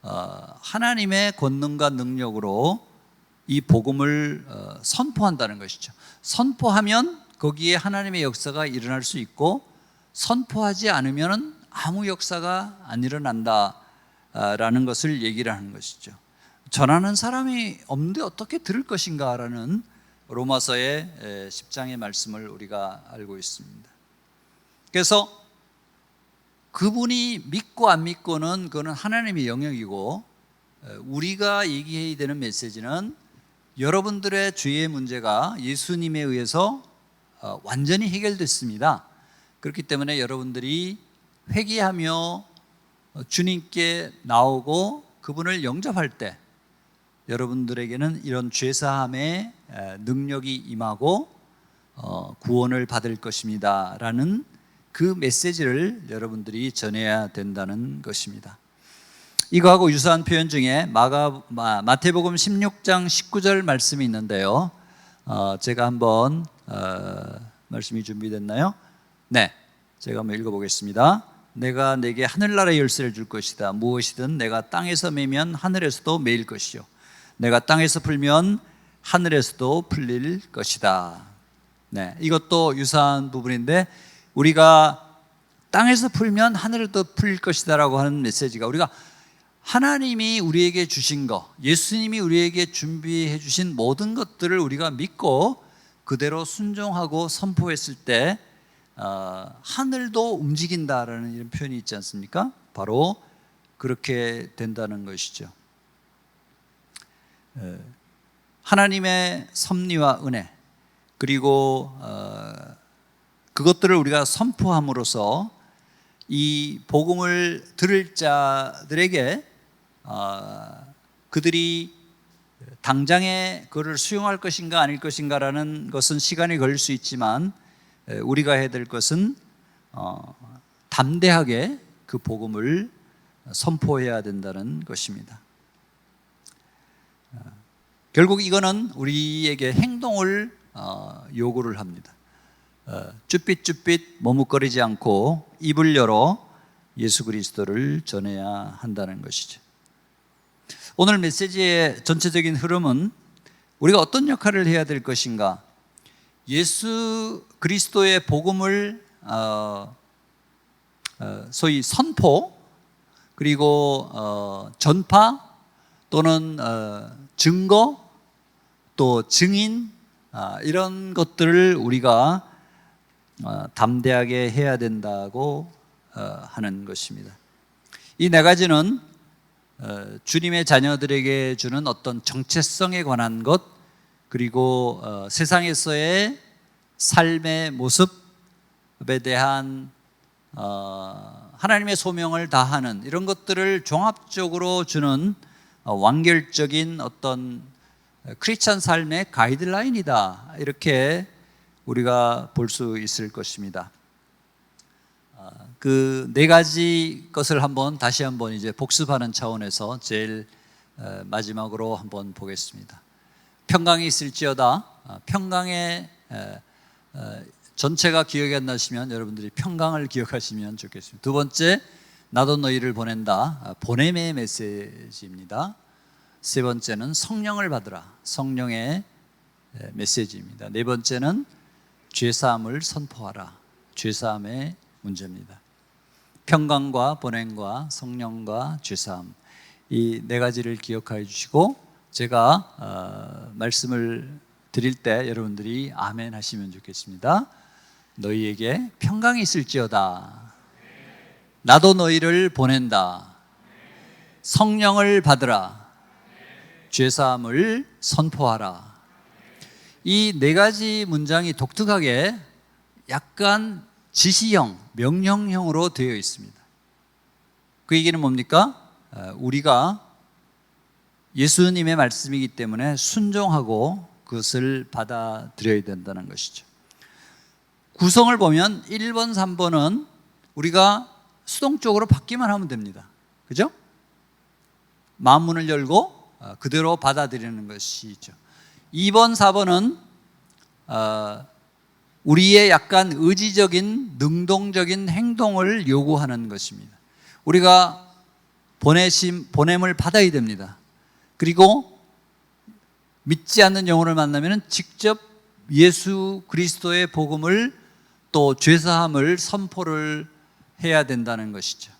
하나님의 권능과 능력으로 이 복음을 선포한다는 것이죠. 선포하면 거기에 하나님의 역사가 일어날 수 있고, 선포하지 않으면 아무 역사가 안 일어난다라는 것을 얘기를 하는 것이죠. 전하는 사람이 없는데 어떻게 들을 것인가라는 로마서의 10장의 말씀을 우리가 알고 있습니다. 그래서 그분이 믿고 안 믿고는 그거는 하나님의 영역이고, 우리가 얘기해야 되는 메시지는 여러분들의 죄의 문제가 예수님에 의해서 완전히 해결됐습니다. 그렇기 때문에 여러분들이 회개하며 주님께 나오고 그분을 영접할 때 여러분들에게는 이런 죄사함의 능력이 임하고 구원을 받을 것입니다 라는 그 메시지를 여러분들이 전해야 된다는 것입니다. 이거하고 유사한 표현 중에 마태복음 16장 19절 말씀이 있는데요, 제가 한번 말씀이 준비됐나요? 네, 제가 한번 읽어보겠습니다. 내가 내게 하늘나라의 열쇠를 줄 것이다. 무엇이든 내가 땅에서 매면 하늘에서도 매일 것이요, 내가 땅에서 풀면 하늘에서도 풀릴 것이다. 네, 이것도 유사한 부분인데, 우리가 땅에서 풀면 하늘에도 풀릴 것이다 라고 하는 메시지가, 우리가 하나님이 우리에게 주신 것, 예수님이 우리에게 준비해 주신 모든 것들을 우리가 믿고 그대로 순종하고 선포했을 때 하늘도 움직인다라는 이런 표현이 있지 않습니까? 바로 그렇게 된다는 것이죠. 하나님의 섭리와 은혜, 그리고 그것들을 우리가 선포함으로써 이 복음을 들을 자들에게 그들이 당장에 그를 수용할 것인가 아닐 것인가라는 것은 시간이 걸릴 수 있지만, 우리가 해야 될 것은 담대하게 그 복음을 선포해야 된다는 것입니다. 결국 이거는 우리에게 행동을 요구를 합니다. 쭈삣쭈삣 머뭇거리지 않고 입을 열어 예수 그리스도를 전해야 한다는 것이죠. 오늘 메시지의 전체적인 흐름은 우리가 어떤 역할을 해야 될 것인가, 예수 그리스도의 복음을 소위 선포, 그리고 전파 또는 증거, 또 증인, 이런 것들을 우리가 담대하게 해야 된다고 하는 것입니다. 이 네 가지는 주님의 자녀들에게 주는 어떤 정체성에 관한 것, 그리고 세상에서의 삶의 모습에 대한 하나님의 소명을 다하는 이런 것들을 종합적으로 주는 완결적인 어떤 크리스찬 삶의 가이드라인이다, 이렇게 우리가 볼 수 있을 것입니다. 그 네 가지 것을 다시 한번 이제 복습하는 차원에서 제일 마지막으로 한번 보겠습니다. 평강이 있을지어다. 평강의 전체가 기억이 안 나시면 여러분들이 평강을 기억하시면 좋겠습니다. 두 번째, 나도 너희를 보낸다. 보냄의 메시지입니다. 세 번째는 성령을 받으라. 성령의 메시지입니다. 네 번째는 죄사함을 선포하라. 죄사함의 문제입니다. 평강과 보냄과 성령과 죄사함, 이 네 가지를 기억하여 주시고 제가 말씀을 드릴 때 여러분들이 아멘 하시면 좋겠습니다. 너희에게 평강이 있을지어다. 나도 너희를 보낸다. 성령을 받으라. 죄사함을 선포하라. 이 네 가지 문장이 독특하게 약간 지시형, 명령형으로 되어 있습니다. 그 얘기는 뭡니까? 우리가 예수님의 말씀이기 때문에 순종하고 그것을 받아들여야 된다는 것이죠. 구성을 보면 1번, 3번은 우리가 수동적으로 받기만 하면 됩니다. 그죠? 마음 문을 열고 그대로 받아들이는 것이죠. 2번, 4번은 우리의 약간 의지적인 능동적인 행동을 요구하는 것입니다. 우리가 보냄을 받아야 됩니다. 그리고 믿지 않는 영혼을 만나면 직접 예수 그리스도의 복음을 또 죄사함을 선포를 해야 된다는 것이죠.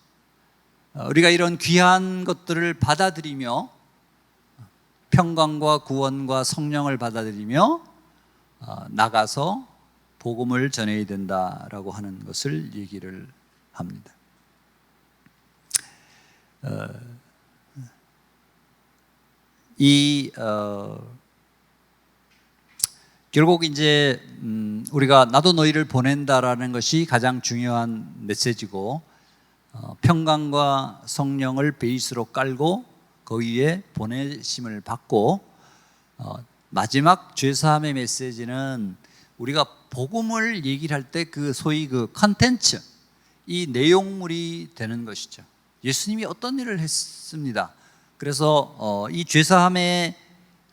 우리가 이런 귀한 것들을 받아들이며 평강과 구원과 성령을 받아들이며 나가서 복음을 전해야 된다라고 하는 것을 얘기를 합니다. 결국 이제 우리가 나도 너희를 보낸다라는 것이 가장 중요한 메시지고, 평강과 성령을 베이스로 깔고 그 위에 보내심을 받고, 마지막 죄사함의 메시지는 우리가 복음을 얘기를 할 때 그 소위 그 컨텐츠, 이 내용물이 되는 것이죠. 예수님이 어떤 일을 했습니다. 그래서 이 죄사함의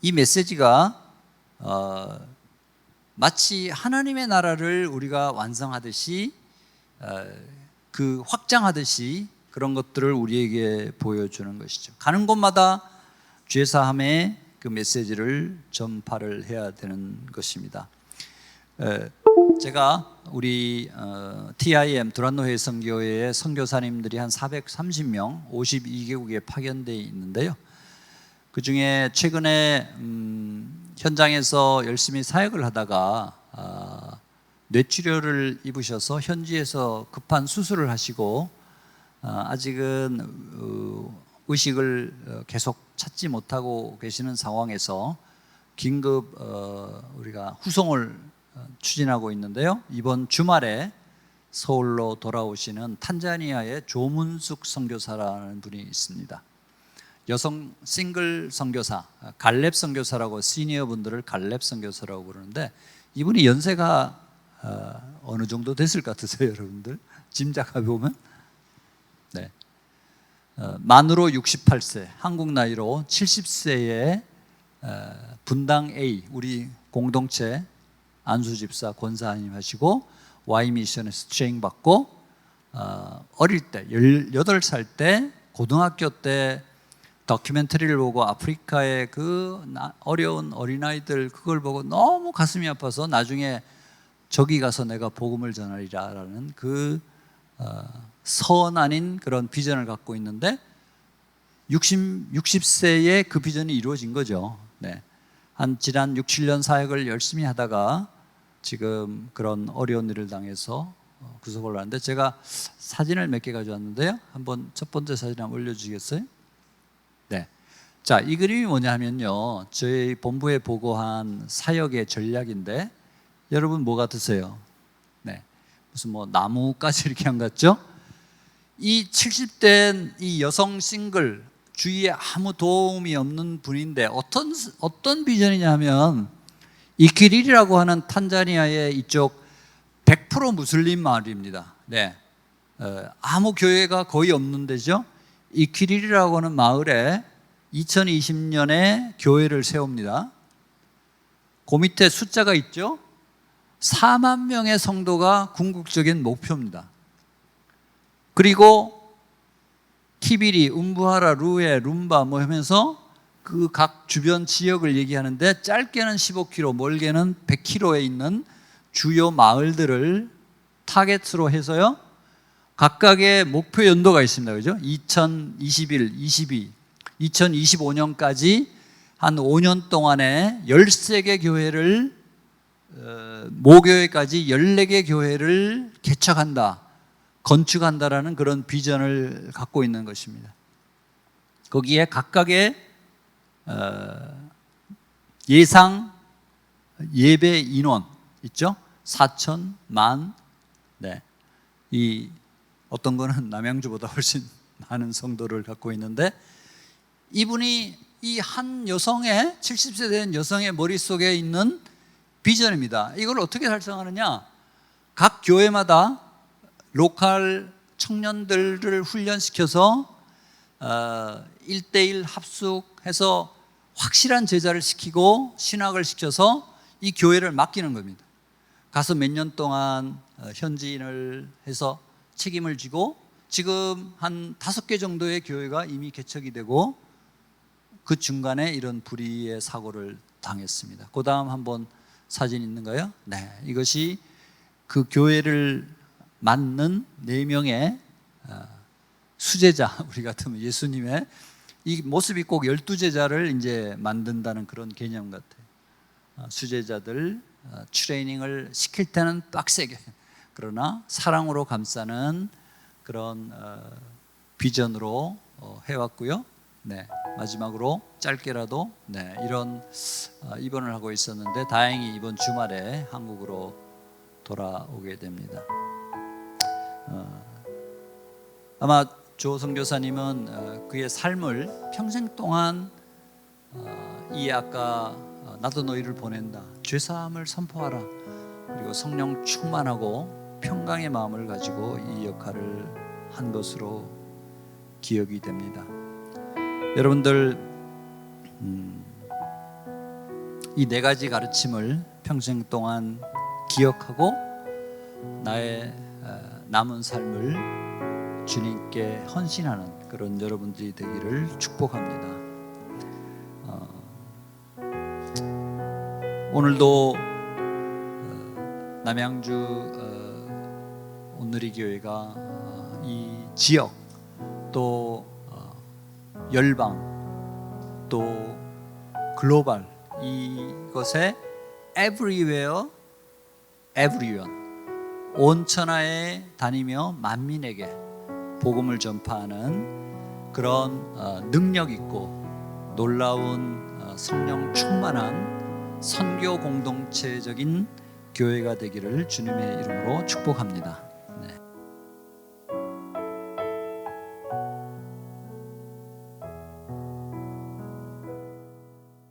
이 메시지가 마치 하나님의 나라를 우리가 완성하듯이 그 확장하듯이 그런 것들을 우리에게 보여주는 것이죠. 가는 곳마다 죄사함의 그 메시지를 전파를 해야 되는 것입니다. 제가 우리 TIM 두란노회 선교회의 선교사님들이 한 430명 52개국에 파견되어 있는데요. 그 중에 최근에 현장에서 열심히 사역을 하다가 뇌출혈을 입으셔서 현지에서 급한 수술을 하시고 아직은 의식을 계속 찾지 못하고 계시는 상황에서 긴급 우리가 후송을 추진하고 있는데요. 이번 주말에 서울로 돌아오시는 탄자니아의 조문숙 선교사라는 분이 있습니다. 여성 싱글 선교사, 갈렙 선교사라고 시니어 분들을 갈렙 선교사라고 부르는데, 이분이 연세가 어느 정도 됐을 것 같으세요, 여러분들? 짐작해 보면? 네. 만으로 68세, 한국 나이로 70세의 분당 A, 우리 공동체 안수집사 권사님 하시고 Y미션에서 트레이닝 받고 어릴 때 18살 때 고등학교 때 다큐멘터리를 보고 아프리카의 그 어려운 어린아이들 그걸 보고 너무 가슴이 아파서 나중에 저기 가서 내가 복음을 전하리라라는 그 선 아닌 그런 비전을 갖고 있는데 60세에 그 비전이 이루어진 거죠. 네. 한 지난 6, 7년 사역을 열심히 하다가 지금 그런 어려운 일을 당해서 구속을 하는데, 제가 사진을 몇 개 가져왔는데요. 한번 첫 번째 사진 한번 올려주시겠어요? 네. 자, 이 그림이 뭐냐 하면요, 저희 본부에 보고한 사역의 전략인데, 여러분 뭐 같으세요? 네. 무슨 뭐 나무까지 이렇게 한 것 같죠? 이 70대 이 여성 싱글, 주위에 아무 도움이 없는 분인데 어떤 비전이냐 하면, 이키릴이라고 하는 탄자니아의 이쪽 100% 무슬림 마을입니다. 네. 아무 교회가 거의 없는 데죠. 이키릴이라고 하는 마을에 2020년에 교회를 세웁니다. 그 밑에 숫자가 있죠. 4만 명의 성도가 궁극적인 목표입니다. 그리고 키비리, 움부하라, 루에, 룸바 뭐 하면서 그 각 주변 지역을 얘기하는데 짧게는 15km, 멀게는 100km에 있는 주요 마을들을 타겟으로 해서요. 각각의 목표 연도가 있습니다. 그죠? 2021, 22, 2025년까지 한 5년 동안에 13개 교회를 모교회까지 14개 교회를 개척한다, 건축한다라는 그런 비전을 갖고 있는 것입니다. 거기에 각각의 예상 예배 인원 있죠? 4천, 만, 네. 이 어떤 거는 남양주보다 훨씬 많은 성도를 갖고 있는데, 이분이 이 한 여성의 70세 된 여성의 머릿속에 있는 비전입니다. 이걸 어떻게 달성하느냐? 각 교회마다 로컬 청년들을 훈련시켜서 1대1 합숙해서 확실한 제자를 시키고 신학을 시켜서 이 교회를 맡기는 겁니다. 가서 몇 년 동안 현지인을 해서 책임을 지고, 지금 한 5개 정도의 교회가 이미 개척이 되고 그 중간에 이런 불의의 사고를 당했습니다. 그 다음 한번 사진 있는가요? 네, 이것이 그 교회를 맡는 4명의 수제자, 우리 같으면 예수님의 이 모습이 꼭 12제자를 이제 만든다는 그런 개념 같아요. 수제자들 트레이닝을 시킬 때는 빡세게, 그러나 사랑으로 감싸는 그런 비전으로 해왔고요. 네, 마지막으로 짧게라도 이런 입원을 하고 있었는데 다행히 이번 주말에 한국으로 돌아오게 됩니다. 아마 조 선교사님은 그의 삶을 평생 동안 이 아까 나도 너희를 보낸다, 죄사함을 선포하라, 그리고 성령 충만하고 평강의 마음을 가지고 이 역할을 한 것으로 기억이 됩니다. 여러분들 이 4가지 가르침을 평생 동안 기억하고 나의 남은 삶을 주님께 헌신하는 그런 여러분들이 되기를 축복합니다. 오늘도 남양주 온누리 교회가 이 지역 또 열방 또 글로벌 이것에 everywhere everyone 온 천하에 다니며 만민에게 복음을 전파하는 그런 능력 있고 놀라운 성령 충만한 선교 공동체적인 교회가 되기를 주님의 이름으로 축복합니다.